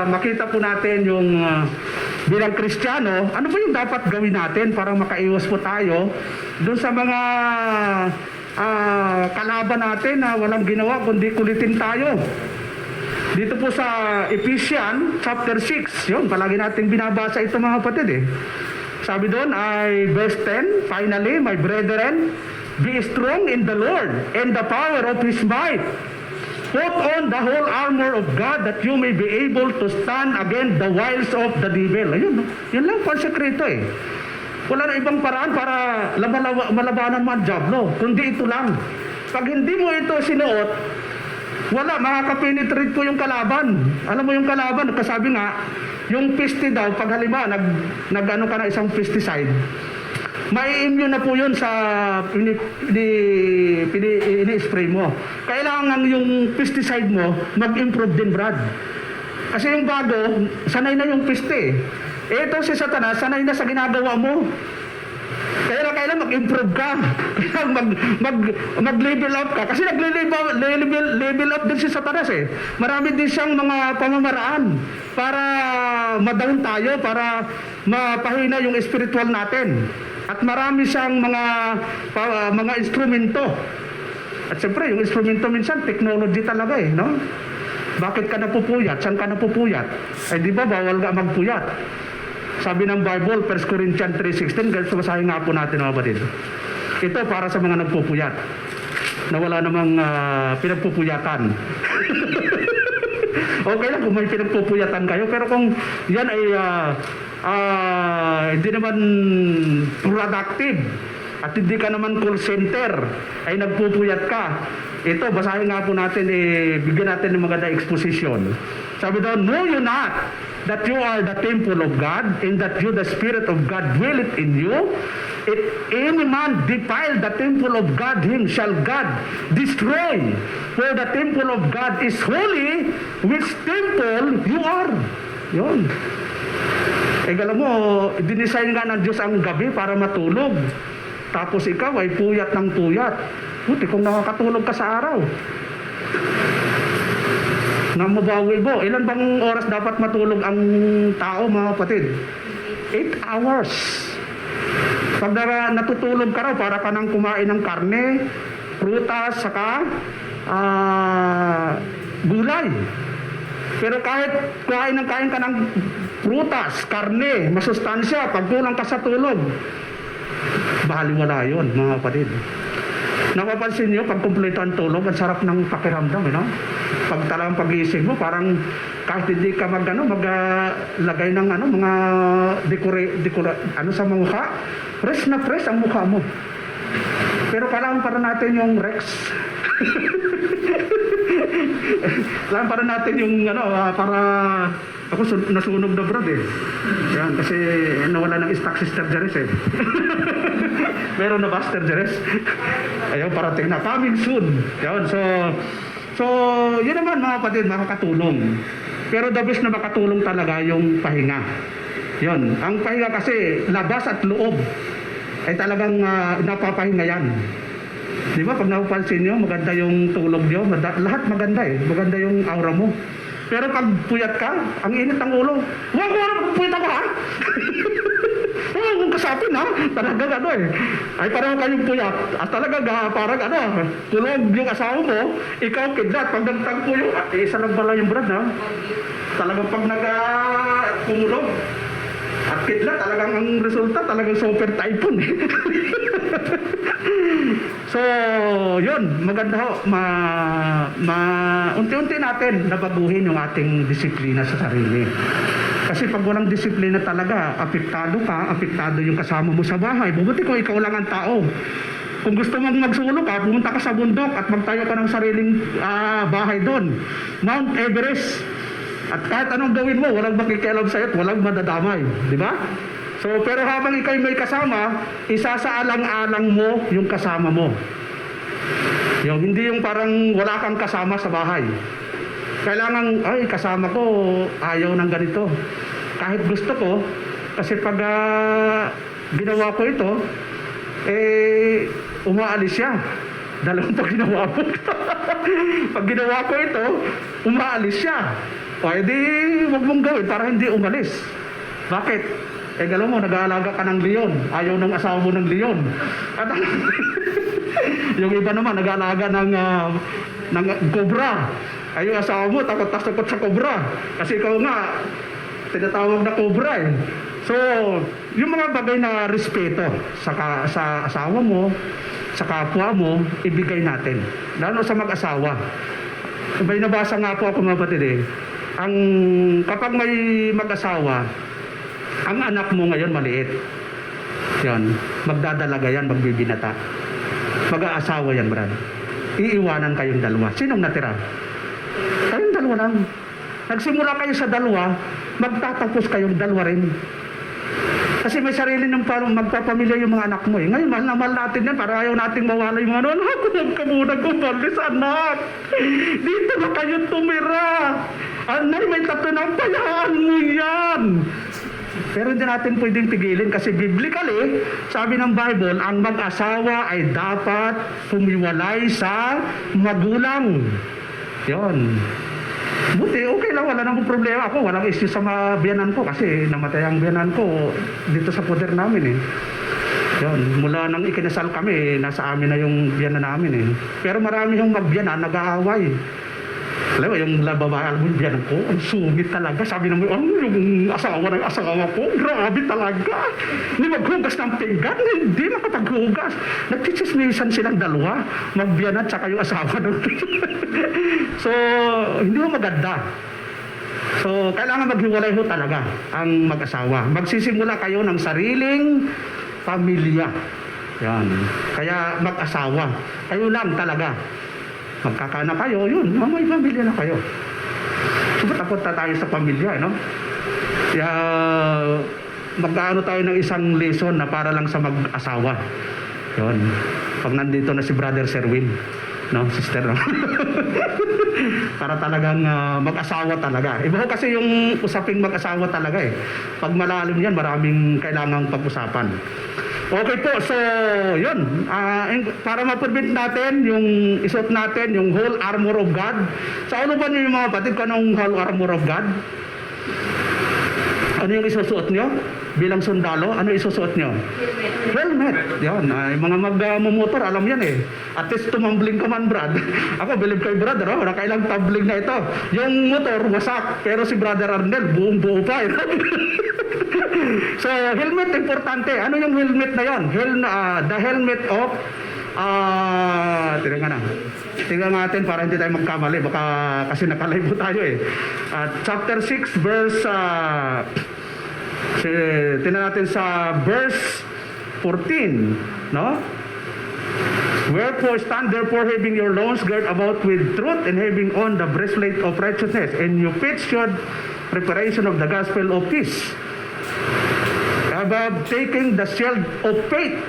makita po natin yung bilang Kristiyano, ano ba yung dapat gawin natin para makaiwas po tayo doon sa mga kalaban natin na walang ginawa kundi kulitin tayo. Dito po sa Ephesians chapter 6, yun, palagi natin binabasa ito mga kapatid Sabi doon ay verse 10, finally, my brethren, be strong in the Lord and the power of His might. Put on the whole armor of God that you may be able to stand against the wiles of the devil. Ayun, yun lang po ang sekreto Wala na ibang paraan para malabanan mo ang diablo, kundi ito lang. Pag hindi mo ito sinuot, wala, makakapenetrate po yung kalaban. Alam mo yung kalaban, kasabi nga, yung peste daw, pag halimbawa, nag-ano ka na isang pesticide, mai-immune na po yun sa ini-spray mo. Kailangan yung pesticide mo mag-improve din, Brad. Kasi yung bago, sanay na yung peste. Ito si Satanas, sanay na sa ginagawa mo. Kaya kailangan mag-improve ka. Kailangan mag-level up ka. Kasi nag-level up din si Satanas Marami din siyang mga pamamaraan para ma-down tayo, para mapahina yung spiritual natin. At marami siyang mga instrumento. At siyempre, yung instrumento minsan, technology talaga no? Bakit ka napupuyat? Saan ka napupuyat? Di ba, bawal ka magpuyat. Sabi ng Bible, 1 Corinthians 3:16, ganito basahin nga po natin mga batid. Ito para sa mga nagpupuyat. Na wala namang pinagpupuyatan. Okay lang kung may pinagpupuyatan kayo, pero kung yan ay hindi naman productive at hindi ka naman call center ay nagpupuyat ka, ito basahin nga po natin, bigyan natin ng maganda exposition. Sabi daw, know you not that you are the temple of God, and that you, the Spirit of God, dwelleth in you? If any man defile the temple of God, him shall God destroy. For the temple of God is holy, which temple you are. Yun. Alam mo, dinisign nga ng Diyos ang gabi para matulog. Tapos ikaw ay puyat ng puyat. Buti kung nakakatulog ka sa araw. Na mabawi mo. Ilan bang oras dapat matulog ang tao, mga kapatid? 8 hours. Pag natutulog ka raw, para ka nang kumain ng karne, prutas, saka gulay. Pero kahit kain ka ng prutas, karne, masustansya, pag kulang ka sa tulog, baliwala yun, mga kapatid. Napapansin nyo, pag kumpleto ang tulog, ang sarap ng pakiramdam, Pag talagang pag-iisip mo, parang kahit hindi ka maglagay ng mga dekora sa mukha, fresh na fresh ang mukha mo. Pero kailangan para natin yung Rex. Kailangan para natin yung para ako nasunog na brad Yan, kasi nawala ng stock si Sister Jerez Meron na ba Sister Jerez? Ayaw, parating na. Coming soon. Yan, so yun naman mga kapatid, makakatulong. Pero the best na makatulong talaga yung pahinga. Yun, ang pahinga kasi labas at loob ay talagang napapahinga yan. Di ba, pag napapansin nyo, maganda yung tulog nyo, lahat maganda maganda yung aura mo. Pero pag puyat ka, ang init ng ulo. Wag mo puyat ako ha? Huwag mong kasapin ha? Talaga Ay parang kayong puyat. At talaga parang tulog yung asawa mo, ikaw kidlat. Pag nagtagpo yung, isa lang pala yung brad ha? Talagang pag kumulog, at kidlat, talagang ang resulta, talagang super typhoon So, yun, maganda ho, unti-unti natin nabaguhin yung ating disiplina sa sarili. Kasi pag walang disiplina talaga, apektado yung kasama mo sa bahay. Bubuti kung ikaw lang ang tao. Kung gusto mong magsulo ka, pumunta ka sa bundok at magtayo ka ng sariling bahay doon. Mount Everest. At kahit anong gawin mo, walang makikialam sa'yo at walang madadamay. Di ba? So, pero habang ikaw may kasama, isasaalang-alang mo yung kasama mo. Hindi yung parang wala kang kasama sa bahay. Kailangan, kasama ko, ayaw ng ganito. Kahit gusto ko, kasi pag ginawa ko ito, umaalis siya. Dalawang pag ginawa ko. Pag ginawa ko ito, umaalis siya. O edi, huwag mong gawin para hindi umalis. Bakit? Alam mo, nag-aalaga ka ng leon. Ayaw ng asawa mo ng leon. At yung iba naman, nag-aalaga ng cobra. Ay, yung asawa mo, takot sa cobra. Kasi ikaw nga, tinatawag na cobra So, yung mga bagay na respeto sa asawa mo, sa kapwa mo, ibigay natin. Lalo sa mag-asawa. May nabasa nga po ako mga batid kapag may mag-asawa, ang anak mo ngayon maliit. Yan, magdadalaga yan, magbibinata. Mag-aasawa yan, brad. Iiwanan kayong dalawa. Sinong natira? Kayong dalawa lang. Nagsimula kayo sa dalawa, magtatapos kayong dalawa rin. Kasi may sarili ng magpapamilya yung mga anak mo Ngayon, mahal na mahal natin yan para ayaw nating mawala yung mga anak. Huwag ka muna kumalis, anak. Dito na kayo tumira. Anay, may tatanapayaan mo yan. Pero hindi natin pwedeng pigilin kasi biblically, sabi ng Bible, ang mag-asawa ay dapat humiwalay sa magulang. Yon. Buti, okay lang, wala namang problema ako. Walang issue sa biyanan ko kasi namatay ang biyanan ko dito sa poder namin Yon, mula nang ikinasal kami, nasa amin na yung biyanan namin Pero marami yung magbiyanan, nag-aaway. Alam mo, yung babae, alam mo yung biyanan ko, ang sungit talaga. Sabi naman, yung asawa ng asawa ko, grabe talaga. Hindi maghugas ng pinggan, hindi makapaghugas. Nagchichismisan silang dalawa, magbiyanan tsaka yung asawa ng So, hindi mo maganda. So, kailangan maghiwalay ho talaga ang mag-asawa. Magsisimula kayo ng sariling pamilya. Yan. Kaya mag-asawa. Kayo lang talaga. Magkakaanak kayo, yun, may pamilya na kayo. Takot na tayo sa pamilya, no? Kaya mag-ano tayo ng isang lesson na para lang sa mag-asawa. Yun. Pag nandito na si Brother Serwin, no, sister, no? Para talagang mag-asawa talaga. Iba ho kasi yung usaping mag-asawa talaga eh. Pag malalim yan, maraming kailangang pag-usapan. Okay po, so yun. Para ma-prevent natin, yung isuot natin, yung whole armor of God. Sa ano ba niyo yung mga kapatid ko anong whole armor of God? Ano yung isusuot nyo? Bilang sundalo, ano isusuot nyo? Helmet. Yan, yung mga magmumotor, alam yan eh. At least tumambling ka man, Brad. Ako, believe kay brother, oh, nakailang tumbling na ito. Yung motor, wasak. Pero si Brother Arnel, buong-buo pa. Eh. So, helmet, importante. Ano yung helmet na yon? The helmet of... tingnan natin para hindi tayo magkamali. Baka kasi nakalive tayo eh. Chapter 6, verse... tingnan natin sa verse 14, no? Wherefore stand therefore having your loins girt about with truth, and having on the breastplate of righteousness, and your feet shod preparation of the gospel of peace. Above taking the shield of faith,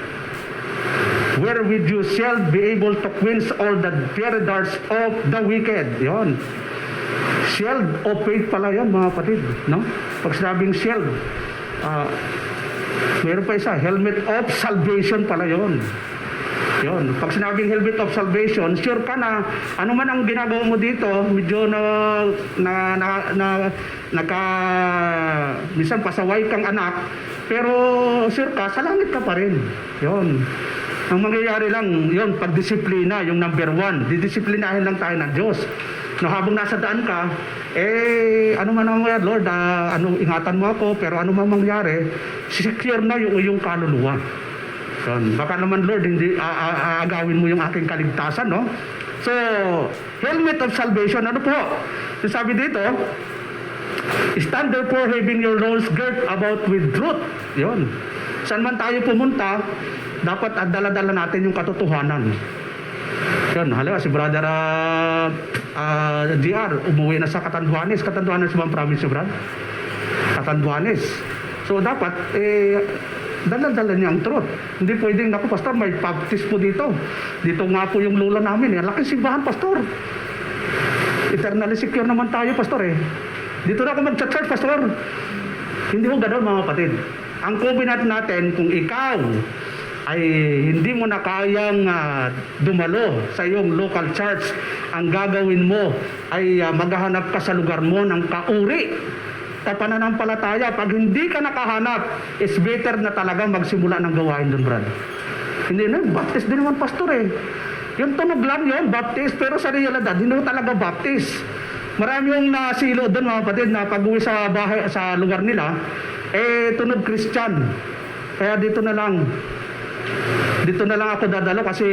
wherewith you shall be able to quench all the fiery darts of the wicked. Yon. Shield of faith pala yan, mga kapatid, no? Pag sinabing shield, meron pa isa, helmet of salvation pala yon. Yon. Pag sinabing helmet of salvation, sure ka na ano man ang ginagawa mo dito, medyo minsan pasaway kang anak, pero sure ka, sa langit ka pa rin. Yon. Ang mangyayari lang, yon, pagdisiplina, yung number 1, didisiplinahin lang tayo ng Diyos. No, habang nasa daan ka, ano man ang mangyari, Lord, ingatan mo ako, pero ano man mangyari, secure na yung kaluluwa. Yun. Baka naman, Lord, hindi aagawin mo yung aking kaligtasan, no? So, helmet of salvation, ano po? So, sabi dito, stand therefore having your loins girt about with truth. Yun. Saan man tayo pumunta, dapat dala-dala natin yung katotohanan. Yun, halimbawa si Brother GR, umuwi na sa Catanduanes. Catanduanes ba ang province, Brad? Catanduanes. So, dapat, dala-dala niya ang truth. Hindi pwedeng, naku, Pastor, may baptist po dito. Dito nga po yung lula namin. Laking simbahan, Pastor. Eternally secure naman tayo, Pastor, eh. Dito na ako mag-church, Pastor. Hindi mo gano'n, mga kapatid. Ang covenant natin, kung ikaw ay hindi mo na kayang dumalo sa iyong local church, ang gagawin mo ay maghahanap ka sa lugar mo ng kauri sa pananampalataya. Pag hindi ka nakahanap, is better na talaga magsimula ng gawain doon, Brad. Hindi na, baptist din naman, Pastor, eh. Yung tunog lang yun, baptist, pero sa realidad, hindi mo talaga baptist. Marami yung nasilo doon, mga kapatid, na pag-uwi sa bahay, sa lugar nila, tunog Christian. Kaya dito na lang ako dadalo kasi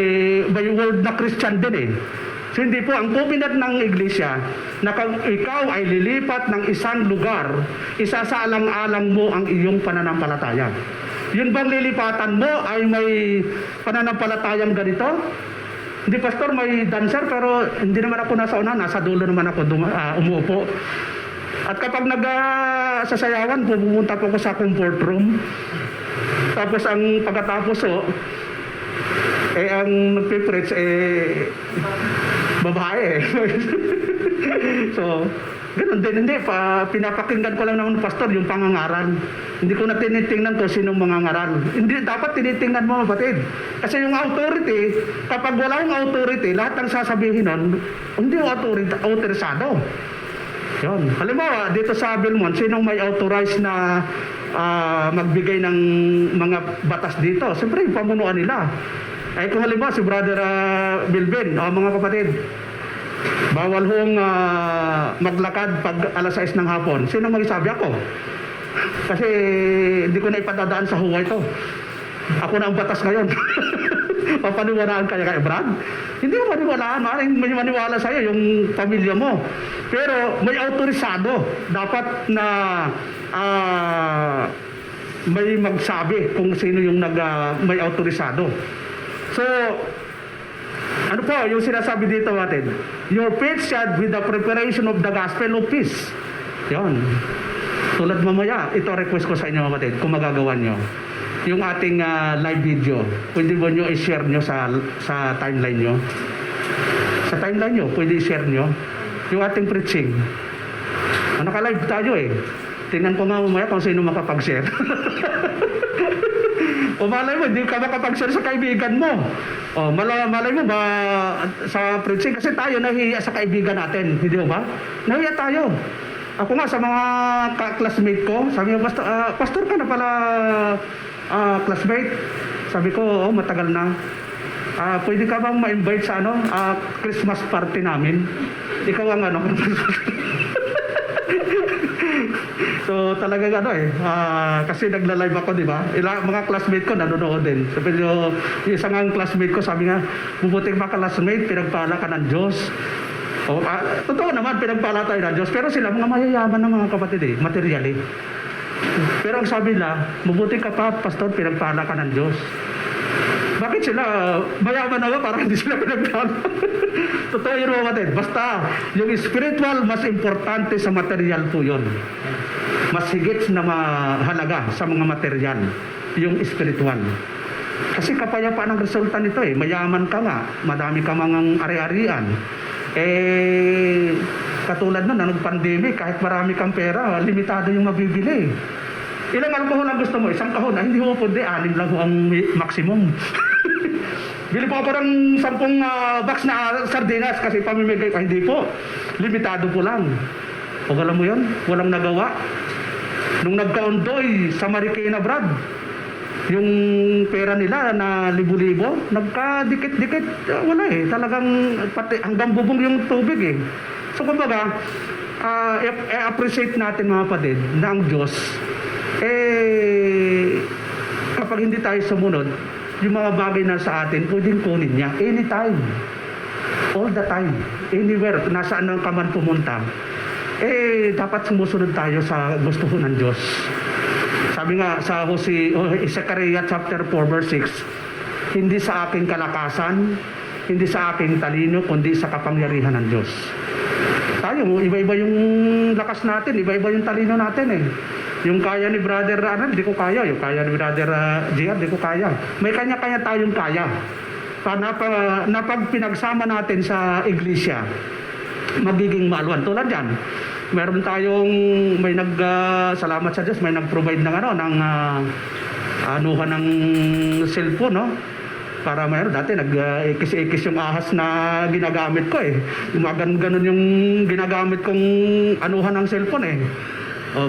may word na Christian din eh. So hindi po, ang covenant ng iglesia na ikaw ay lilipat ng isang lugar, isasaalang-alang mo ang iyong pananampalataya. Yun bang lilipatan mo ay may pananampalatayang ganito? Hindi, Pastor, may dancer pero hindi naman ako nasa una, nasa dulo naman ako umuupo. At kapag nagsasayawan, pupunta po ako sa comfort room. Tapos ang pagkatapos ang nagpipreach babae. So, ganun din. Hindi, pinapakinggan ko lang naman, Pastor, yung pangangaral. Hindi ko na tinitingnan to sinong mangangaral. Hindi, dapat tinitingnan mo, batid. Kasi yung authority, kapag wala yung authority, lahat ng sasabihin nun, hindi yung autorisado. Yun. Halimbawa, dito sa Belmont, sinong may authorized na magbigay ng mga batas dito? Siyempre, yung pamunuan nila. Ay kung halimbawa, si Brother Bilben, mga kapatid, bawal hong maglakad pag alas 6 ng hapon. Sino magsabi? Ako. Kasi hindi ko na ipadadaan sa huway ito. Ako na ang batas ngayon. Papaniwalaan kaya kay Brad? Hindi mo maniwalaan. May maniwala sa'yo yung pamilya mo. Pero may autorisado. Dapat na may magsabi kung sino yung may autorisado. So, Ano po yung sinasabi dito natin? Your faith shared with the preparation of the gospel of peace. Yan. Tulad mamaya, ito request ko sa inyo kapatid, kung magagawa nyo. Yung ating live video, pwede mo nyo i-share nyo sa timeline nyo. Sa timeline nyo, pwede i-share nyo. Yung ating preaching. Naka-live tayo eh. Tingnan ko nga mamaya kung sino makapag-share. O malay mo, hindi ka makapag-share sa kaibigan mo. O malay mo ba sa preaching? Kasi tayo nahihiya sa kaibigan natin. Hindi ba? Nahihiya tayo. Ako nga sa mga classmate ko, sabi ko, pastor ka na pala classmate. Sabi ko, matagal na. Pwede ka bang ma-invite sa Christmas party namin? Ikaw ang So talagang kasi nagla-live ako, di ba? Mga classmate ko nanonood din. Sabi nyo, yung isang classmate ko, sabi nga, mabuting mga classmate, pinagpala ka ng Diyos. Totoo naman, pinagpala tayo ng Diyos. Pero sila, mga mayayaman ng mga kapatid materially. Pero ang sabi nila, mabuti ka pa, pastor, pinagpala ka ng Diyos. Bakit sila mayaman na ba? Parang hindi sila pinagpala. Totoo yun mga kapatid. Basta, yung spiritual, mas importante sa material po yun. Mas higit na mahalaga sa mga material, yung spiritual. Kasi kapayapaan ang resulta nito mayaman ka nga, madami ka mga ari-arian. Katulad nun, nag-pandemic, kahit marami kang pera, limitado yung mabibili. Ilang alcohol ang gusto mo? Isang kahon? Hindi mo pwede, 6 lang ang maximum. Bili po ako ng 10 box na sardinas kasi pamimigay ko. Hindi po, limitado po lang. O alam mo yun, walang nagawa. Nung nagkaundoy sa Marikina, Brad, yung pera nila na libo-libo, nagkadikit-dikit, wala talagang pati hanggang bubong yung tubig So kumbaga, appreciate natin mga kapatid na ang Diyos, kapag hindi tayo sumunod, yung mga bagay na sa atin, pwedeng kunin niya anytime, all the time, anywhere, nasaan ka man pumunta. Dapat sumusunod tayo sa gusto ng Diyos. Sabi nga sa Zechariah chapter 4 verse 6, hindi sa aking kalakasan, hindi sa aking talino, kundi sa kapangyarihan ng Diyos. Tayo, iba-iba yung lakas natin, iba-iba yung talino natin Yung kaya ni brother hindi ko kaya. Yung kaya ni brother Jihad, hindi ko kaya. May kanya-kanya tayong kaya. Na pag pinagsama natin sa iglesia, magiging maaluan. Tulad yan, meron tayong salamat sa Diyos, may nag-provide ng ng cellphone, para mayroon. Dati nag-ikis-ikis yung ahas na ginagamit ko Ganon yung ginagamit kong ng cellphone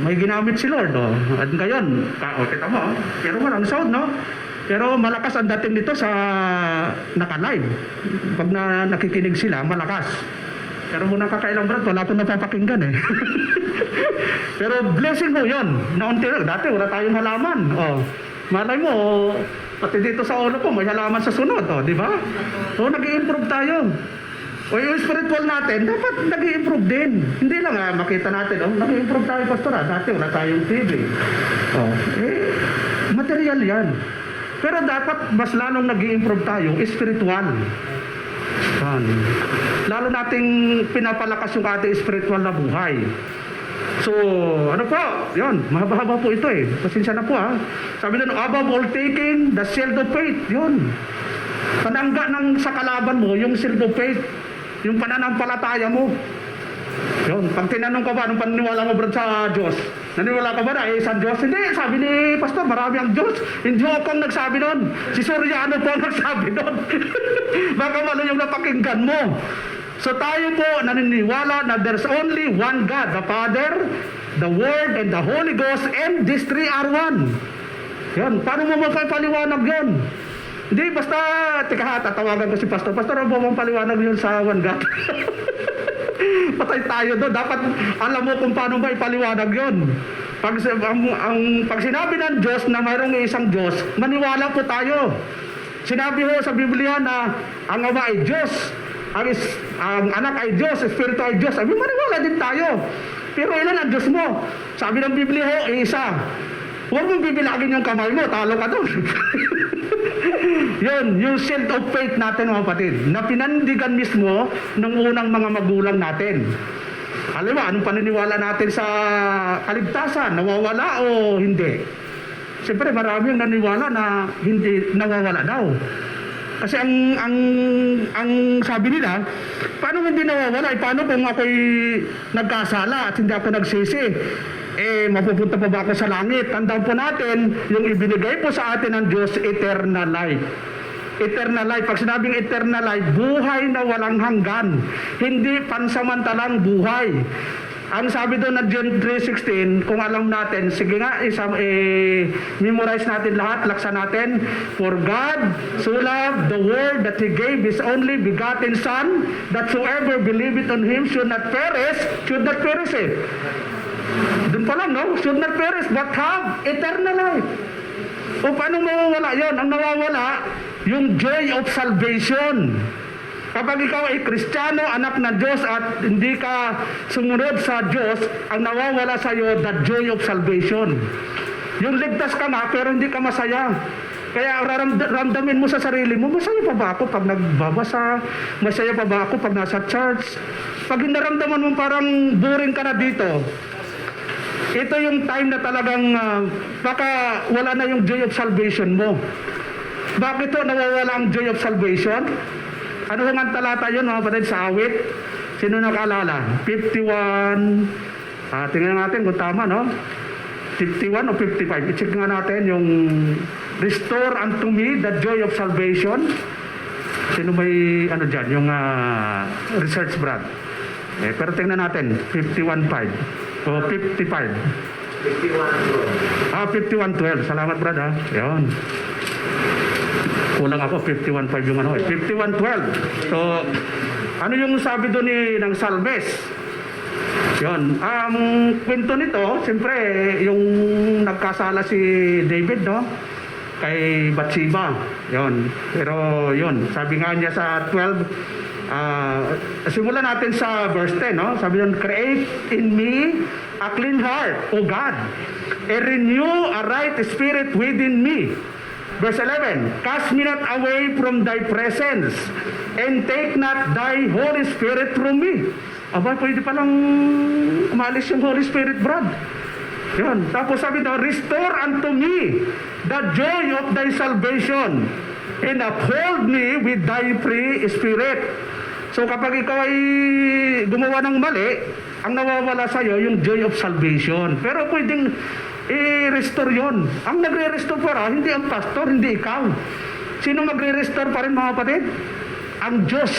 may ginamit si Lord At ngayon, kita mo pero walang sound pero malakas ang dating nito sa naka-live. Pag nakikinig sila, malakas. Pero muna kakailang Brad, wala akong napapakinggan Pero blessing mo yun. Dati wala tayong halaman. Malay mo, pati dito sa ulo ko, may halaman sa sunod. Di ba? Nag-i-improve tayo. Yung spiritual natin, dapat nag-i-improve din. Hindi lang makita natin, nag-i-improve tayo, pastor. Dati wala tayong TV. Material yan. Pero dapat mas lalong nag-i-improve tayo, spiritual. Lalo nating pinapalakas yung ating spiritual na buhay. So, yun, mahaba-haba po ito Pasensya na po Sabi doon, above all taking the shield of faith, yun. Panangga sa kalaban mo, yung shield of faith, yung pananampalataya mo. Yun, pag tinanong ka ba, anong paniniwala mo Brad sa Diyos? Naniwala ka ba na isang Diyos? Hindi, sabi ni Pastor, marami ang Diyos. Hindi ako ang nagsabi doon. Si Soriano po ang nagsabi doon. Baka malo yung napakinggan mo. So tayo po naniniwala na there's only one God, the Father, the Word, and the Holy Ghost, and these three are one. Yan, paano mo mapapaliwanag yun? Hindi, basta, tatawagan ko si Pastor. Pastor, ano mo paliwanag yun sa one God? Patay tayo doon. Dapat alam mo kung paano ba ipaliwanag yun. Pag sinabi ng Diyos na mayroong isang Diyos, maniwala po tayo. Sinabi ho sa Biblia na ang Ama ay Diyos, ang Anak ay Diyos, Espiritu ay Diyos. Sabi, maniwala din tayo. Pero ilan ang Diyos mo? Sabi ng Biblia ho, isa. Huwag mong bibilagin yung kamay mo, talo ka doon. Yun, yung shield of faith natin mga kapatid, na pinandigan mismo ng unang mga magulang natin. Alam mo, anong paniniwala natin sa kaligtasan? Nawawala o hindi? Siyempre, marami ang naniwala na hindi nawawala daw. Kasi ang sabi nila, paano hindi nawawala? Paano kung ako'y nagkasala at hindi ako nagsisi? Mapupunta pa ba ako sa langit? Tandaan po natin, yung ibinigay po sa atin ng Diyos, eternal life. Eternal life. Pag sinabing eternal life, buhay na walang hanggan. Hindi pansamantalang buhay. Ang sabi doon ng John 3:16, kung alam natin, sige nga, memorize natin lahat, laksa natin. For God so loved the world that He gave His only begotten Son, that whoever believeth on Him should not perish Doon pa lang, no? Should not perish, but have eternal life. O paano mawawala yun? Ang nawawala, yung joy of salvation. Kapag ikaw ay Kristiyano, anak ng Diyos at hindi ka sumunod sa Diyos, ang nawawala sa iyo, the joy of salvation. Yung ligtas ka nga, pero hindi ka masaya. Kaya ramdamin mo sa sarili mo, masaya pa ba ako pag nagbabasa? Masaya pa ba ako pag nasa church? Pag naramdaman mo parang boring ka na dito, ito yung time na talagang baka wala na yung joy of salvation mo. Bakit to nawawala ang joy of salvation? Ano ang talata yun mga kapatid sa awit? Sino nakaalala? 51, tingnan natin kung tama, no? 51 o 55? I-check nga natin yung restore unto me the joy of salvation. Sino may ano dyan? Yung research Brad. Pero tingnan natin, 51.5 o 55. 51.12. Salamat Brad ha. Yun. Kulang ako, 51.5 yung ano eh. 51.12. So, ano yung sabi doon ng Salves? Yun. Ang kwento nito, siyempre, yung nagkasala si David, no? Kay Bathsheba. Yun. Pero, yun. Sabi nga niya sa 12, simulan natin sa verse 10, no? Sabi doon, create in me a clean heart, O God, and renew a right spirit within me. Verse 11, cast me not away from thy presence, and take not thy Holy Spirit from me. Aba, pwede palang umalis yung Holy Spirit, Brad. Yun. Tapos sabi daw, restore unto me the joy of thy salvation, and uphold me with thy free spirit. So kapag ikaw ay gumawa ng mali, ang nawawala sa'yo yung joy of salvation. Pero pwedeng i-restore yun. Ang nagre-restore para, hindi ang pastor, hindi ikaw. Sino magre-restore pa rin mga kapatid? Ang Diyos.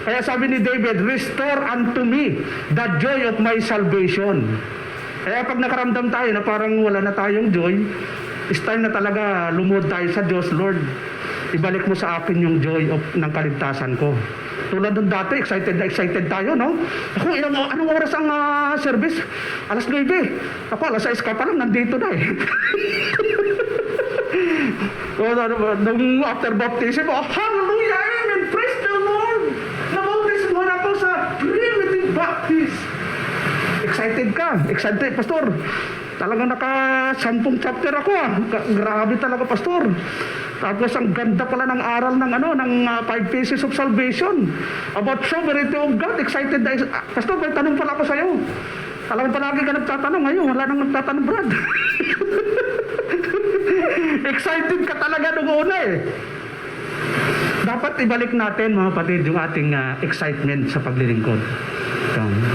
Kaya sabi ni David, restore unto me the joy of my salvation. Kaya pag nakaramdam tayo na parang wala na tayong joy, it's time na talaga lumuhod tayo sa Diyos. Lord, ibalik mo sa akin yung joy ng kaligtasan ko. Tulad nung dati, excited tayo, no? Ako, anong oras ang service? Alas 9. Ako, alas 6 ka pa lang, nandito na eh. Nung after baptism, hallelujah, amen, praise the Lord! Na-baptize mo na ako sa primitive baptist. Excited ka, excited, pastor. Talagang naka-10 chapter ako Grabe talaga, pastor. Tapos ang ganda pala ng aral ng ng 5 pieces of salvation about sovereignty of God. Excited na. Pastor, may tanong pala ako sa'yo. Talagang palagi ka nagtatanong. Ngayon, wala nang nagtatanong, Brad. Excited ka talaga nung una eh. Dapat ibalik natin mga kapatid yung ating excitement sa paglilingkod.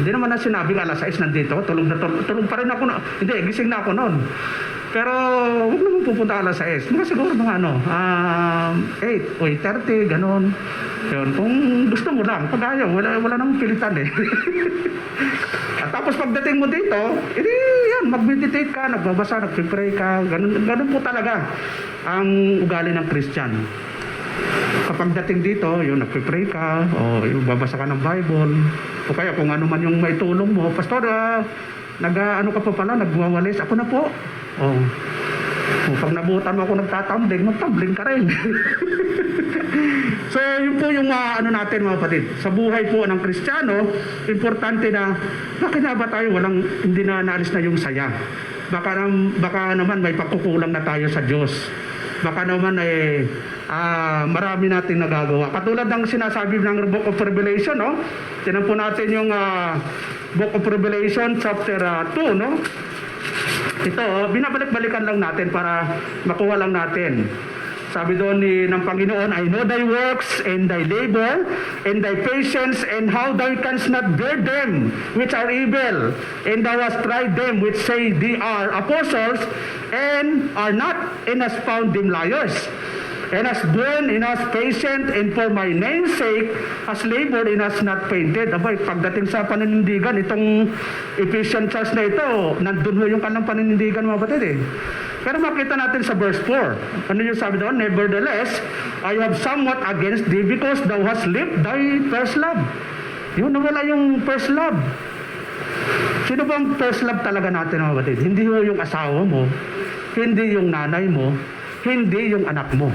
Hindi naman na sinabing alas 6 nandito. Tulog pa rin ako. Hindi, gising na ako noon. Pero huwag naman pupunta alas 6. Mga siguro mga 8 o 8:30, ganon. Yun, kung gusto mo lang, pag ayaw, wala namang pilitan eh. At tapos pagdating mo dito, edi yan, mag-meditate ka, nagbabasa, nagpipray ka, ganun po talaga ang ugali ng Christian. Kapag dating dito, yun, nagpipray ka, o babasa ka ng Bible, o kaya kung ano man yung maitulong mo, pastor, ano ka pa pala, nagwawalis, ako na po. Pag nabutan mo ako nagtatambling, magtambling ka rin. So, yun po yung natin mga kapatid. Sa buhay po ng Kristiyano, importante na, bakit na ba tayo hindi na naalis na yung saya? Baka naman may pagkukulang na tayo sa Diyos. Baka naman marami nating nagagawa. Katulad ng sinasabi ng Book of Revelation, no? Tinan po natin yung Book of Revelation chapter 2, no? Ito, binabalik-balikan lang natin para makuha lang natin. Sabi doon ng Panginoon, I know thy works and thy labor and thy patience and how thou canst not bear them which are evil, and thou hast tried them which say they are apostles and are not, and hast found them liars. And has borne and has patient, and for my name's sake has labored and has not fainted. Abay, pagdating sa paninindigan, itong Ephesians church na ito, nandun mo yung kanilang paninindigan, mga batid eh. Pero makita natin sa verse 4. Ano yung sabi doon? Nevertheless, I have somewhat against thee because thou hast left thy first love. Yun, nawala yung first love. Sino bang first love talaga natin, mga batid? Hindi yung asawa mo, hindi yung nanay mo, hindi yung anak mo.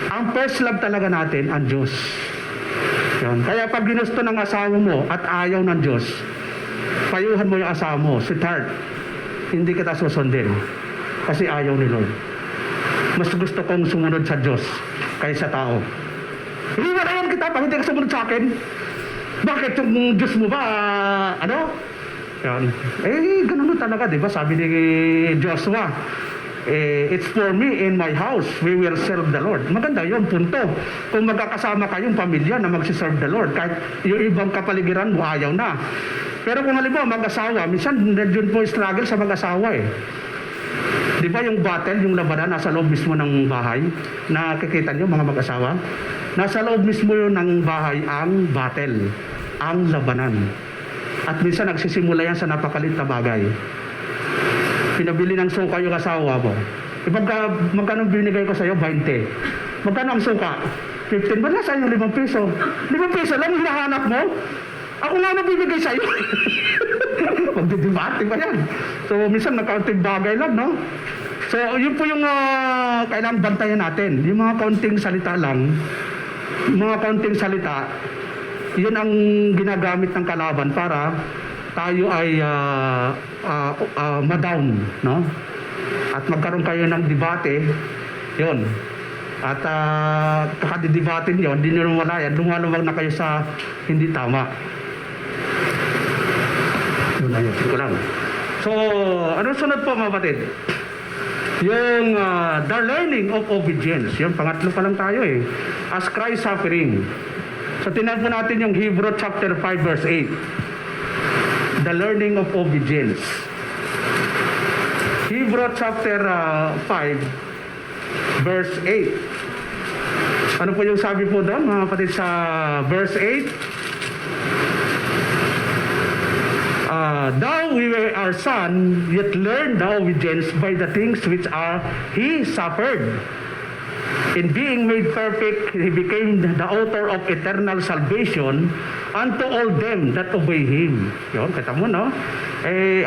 Ang first love talaga natin, ang Diyos. Yan. Kaya pag ginusto ng asawa mo at ayaw ng Diyos, payuhan mo yung asawa mo, sweetheart, hindi kita susundin. Kasi ayaw ni Lord. Mas gusto kong sumunod sa Diyos kaysa tao. Hindi ba yan kita pag hindi ka sumunod sa akin? Bakit yung Diyos mo ba, Yan. Ganun talaga, di ba? Sabi ni Joshua, it's for me in my house, we will serve the Lord. Maganda yun, punto. Kung magkakasama kayong pamilya na magsiserve the Lord, kahit yung ibang kapaligiran mo, ayaw na. Pero kung halimbawa mag-asawa, minsan yun po struggle sa mag-asawa eh. Di ba yung battle, yung labanan, nasa loob mismo ng bahay? Nakikita niyo mga mag-asawa? Nasa loob mismo yun ng bahay ang battle, ang labanan. At minsan nagsisimula yan sa napakalit na bagay. Pinabili ng suka yung asawa mo. Magkano binigay ko sa'yo? 20. Magkano ang suka? 15. Ba nasa yung 5 piso? 5 piso lang hinahanap mo? Ako nga nabibigay sa'yo. Magdidibate ba yan? So, minsan nakaunting bagay lang, no? So, yun po yung kailangan bantayan natin. Yung mga kaunting salita lang, mga kaunting salita, yun ang ginagamit ng kalaban para tayo ay ma-down, no? At magkaroon kayo ng debate, yun. At kakadidebate nyo, hindi nyo wala yan, lumalawag na kayo sa hindi tama. Yun na yun, ko lang. So, ano sunod po mga batid? Yung the learning of obedience, yung pangatlo pa lang tayo eh. As Christ suffering. So, tinan po natin yung Hebrew chapter 5 verse 8. The learning of obedience. Hebrew chapter 5 verse 8. Ano po yung sabi po doon mga kapatid sa verse 8? Thou we were our son, yet learn the obedience by the things which are he suffered. In being made perfect, he became the author of eternal salvation unto all them that obey him. Yun, kita mo, no?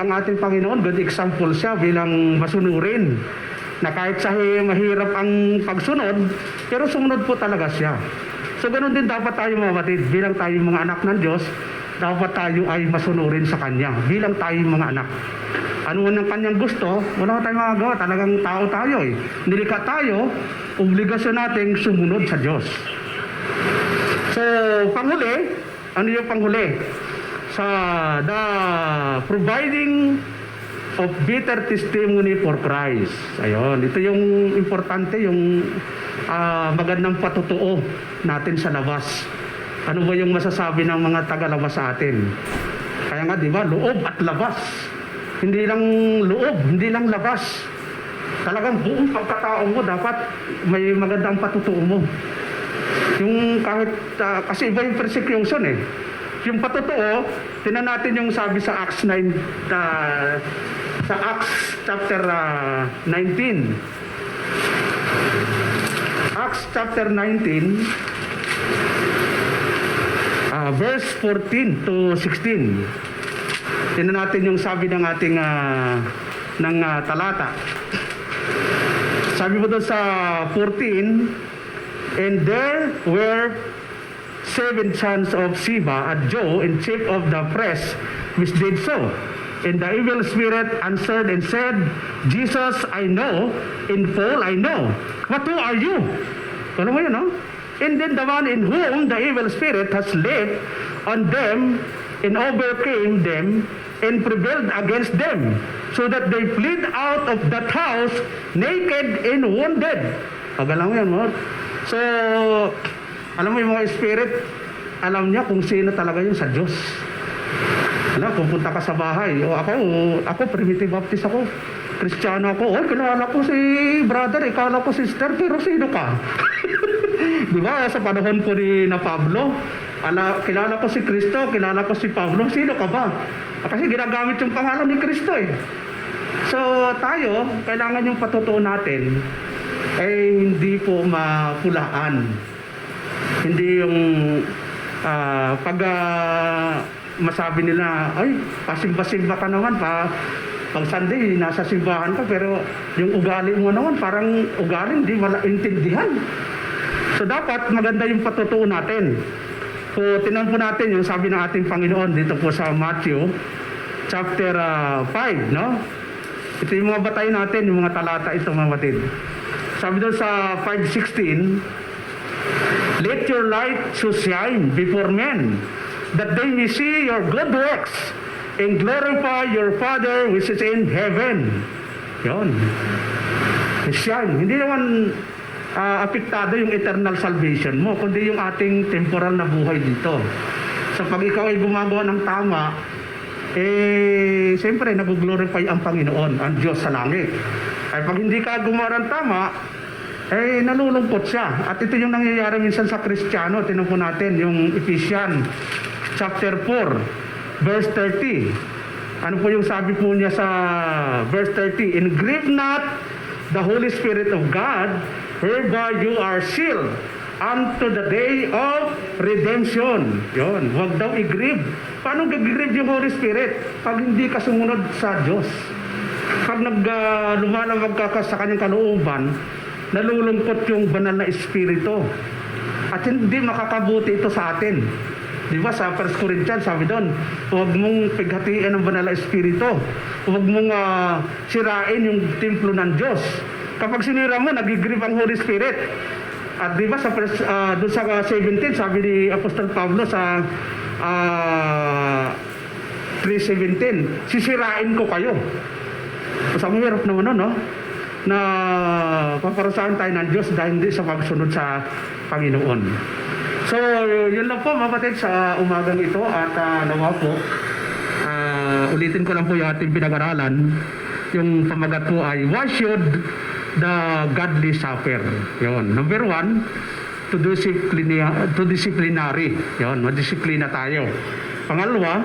Ang ating Panginoon, good example siya bilang masunurin. Na kahit sa mahirap ang pagsunod, pero sumunod po talaga siya. So, ganun din dapat tayo mga batid. Bilang tayo mga anak ng Diyos, dapat tayo ay masunurin sa Kanya. Bilang tayo mga anak. Ano ang kanyang gusto, wala tayong magagawa. Talagang tao tayo eh. Nilikha tayo, obligasyon nating sumunod sa Diyos. So, panghuli, ano yung panghuli? Sa the providing of bitter testimony for Christ. Ayun, ito yung importante, yung magandang patutuo natin sa labas. Ano ba yung masasabi ng mga taga-labas sa atin? Kaya nga, di ba, loob at labas. Hindi lang loob, hindi lang labas. Talagang buong pagkatao mo, dapat may magandang patutuo mo. Yung kahit, kasi iba yung persecution eh. Yung patutuo, tinan natin yung sabi sa Acts 9, sa Acts chapter 19. Acts chapter 19, verse 14 to 16. Tingnan natin yung sabi ng ating talata. Sabi mo doon sa 14, and there were 7 sons of Sceva at Joe, and chief of the press, which did so. And the evil spirit answered and said, Jesus I know, in full I know. But who are you? Ano mo yun, no? And then the one in whom the evil spirit has lived on them and overcame them and prevailed against them, so that they fled out of that house naked and wounded. Alam mo yan, mo? So, alam mo yung mga spirit, alam niya kung sino talaga yun sa Diyos. Alam, pupunta ka sa bahay. O ako primitive baptist ako. Kristiyano ako. O, kilala ko si brother, ikala ko sister, pero sino ka? Di ba? Sa panahon ko ni na Pablo, kilala ko si Kristo, kilala ko si Pablo, sino ka ba? Kasi ginagamit yung pangalan ni Kristo eh. So, tayo, kailangan yung patutuo natin ay hindi po mapulaan. Hindi yung pag masabi nila, ay, pasimba-simba ka naman, pag Sunday, nasa simbahan ka, pero yung ugali mo naman, parang ugali, hindi intindihan. So, dapat maganda yung patutuo natin. So, tinan po natin yung sabi ng ating Panginoon dito po sa Matthew, chapter 5, no? Ito yung mga batay natin, yung mga talata ito, mga batid. Sabi doon sa 5:16, let your light so shine before men, that they may see your good works and glorify your Father which is in heaven. Yun. Shine. Hindi naman apektado yung eternal salvation mo, kundi yung ating temporal na buhay dito. So pag ikaw ay gumagawa ng tama, siyempre nag-glorify ang Panginoon, ang Diyos sa langit. Ay pag hindi ka gumawa ng tama, nalulungkot siya. At ito yung nangyayari minsan sa Kristiyano. Tinan po natin yung Ephesians chapter 4 verse 30. Ano po yung sabi po niya sa verse 30? And grieve not the Holy Spirit of God, whereby you are sealed unto the day of redemption. Yun, huwag daw i-grieve. Paano gag-grieve yung Holy Spirit? Pag hindi ka sumunod sa Diyos. Pag lumalawag ka sa kanyang kalooban, nalulungkot yung banal na espiritu. At hindi makakabuti ito sa atin. Di ba sa 1 Corinthians sabi doon, huwag mong pighatiin ng banal na espiritu. Huwag mong sirain yung templo ng Diyos. Kapag sinira mo, nag-grieve ang Holy Spirit. At di ba sa doon sa 17, sabi ni Apostol Pablo sa 3:17, sisirain ko kayo. So, ang hirap naman no? Na paparusahan tayo ng Diyos dahil hindi sa pagsunod sa Panginoon. So, yun lang po mga kapatid sa umagang ito at nawa po, ulitin ko lang po yung ating pinag-aralan. Yung pamagat po ay, why should the godly suffer? Yun. Number 1, to disciplinary. Yun, madisiplina tayo. Pangalawa,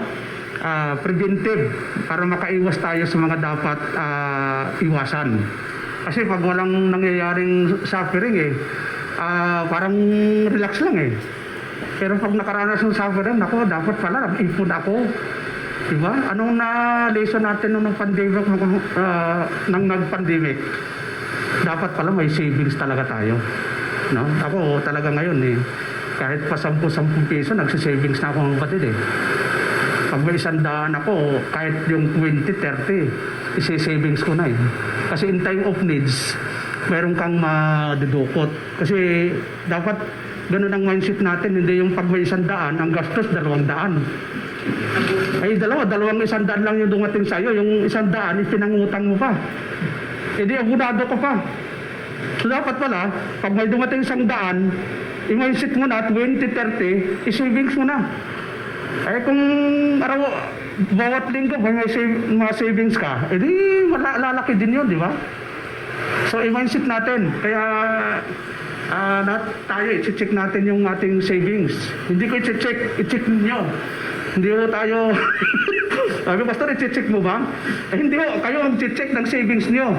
preventive, para makaiwas tayo sa mga dapat iwasan. Kasi pag walang nangyayaring suffering parang relax lang Pero pag nakaranas ng suffering, ako, dapat pala nag-ipon ako. Diba? Anong na-lesson natin nung pandemic, nang nag-pandemic? Dapat pala may savings talaga tayo. No? Ako talaga ngayon kahit pa 10 piso, nagsisavings na ako ng kapatid Pag may 100 ako, kahit yung 20, 30, isi-savings ko na Kasi in time of needs, meron kang madudukot. Kasi dapat ganun ang mindset natin, hindi yung pag may 100, ang gastos 200. Ay dalawang 100 lang yung dumating sa'yo, yung 100, ipinangutang mo pa. Hindi, abunado ka pa. So dapat pala, pag may dumating 100, i-mindset mo na, 20, 30, i-savings mo na. Ay kung bawat linggo may mga savings ka, edi lalaki din yun, di ba? So i-mindset natin. Kaya tayo, i-check natin yung ating savings. Hindi ko i-check nyo. Hindi ko tayo sabi, pastor, i-check mo ba? Hindi ko, kayo ang i-check ng savings nyo.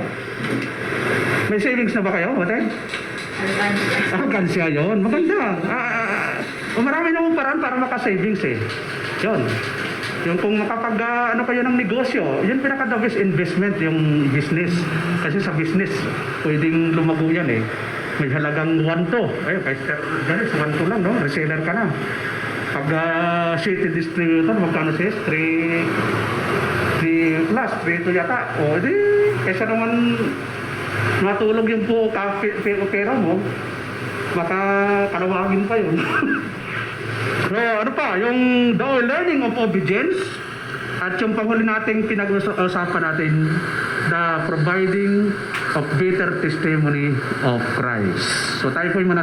May savings na ba kayo? Alkansya yun. Maganda. Marami namang paraan para maka-savings Yun. Yung kung makapag kayo ng negosyo, yun pinaka-the best investment yung business. Kasi sa business, pwedeng lumago yan May halagang 1 to. Kaya Dennis, 1 to lang, no? Reseller ka na. Pag city distributor, magkano siya? 3 plus, 3 to yata. O, kaysa naman matulog yung pera mo, baka kalawagin pa yun. So, ano pa, yung the learning of obedience, at yung panghuli nating pinag-usapan natin, the providing of better testimony of Christ. So tayo po yung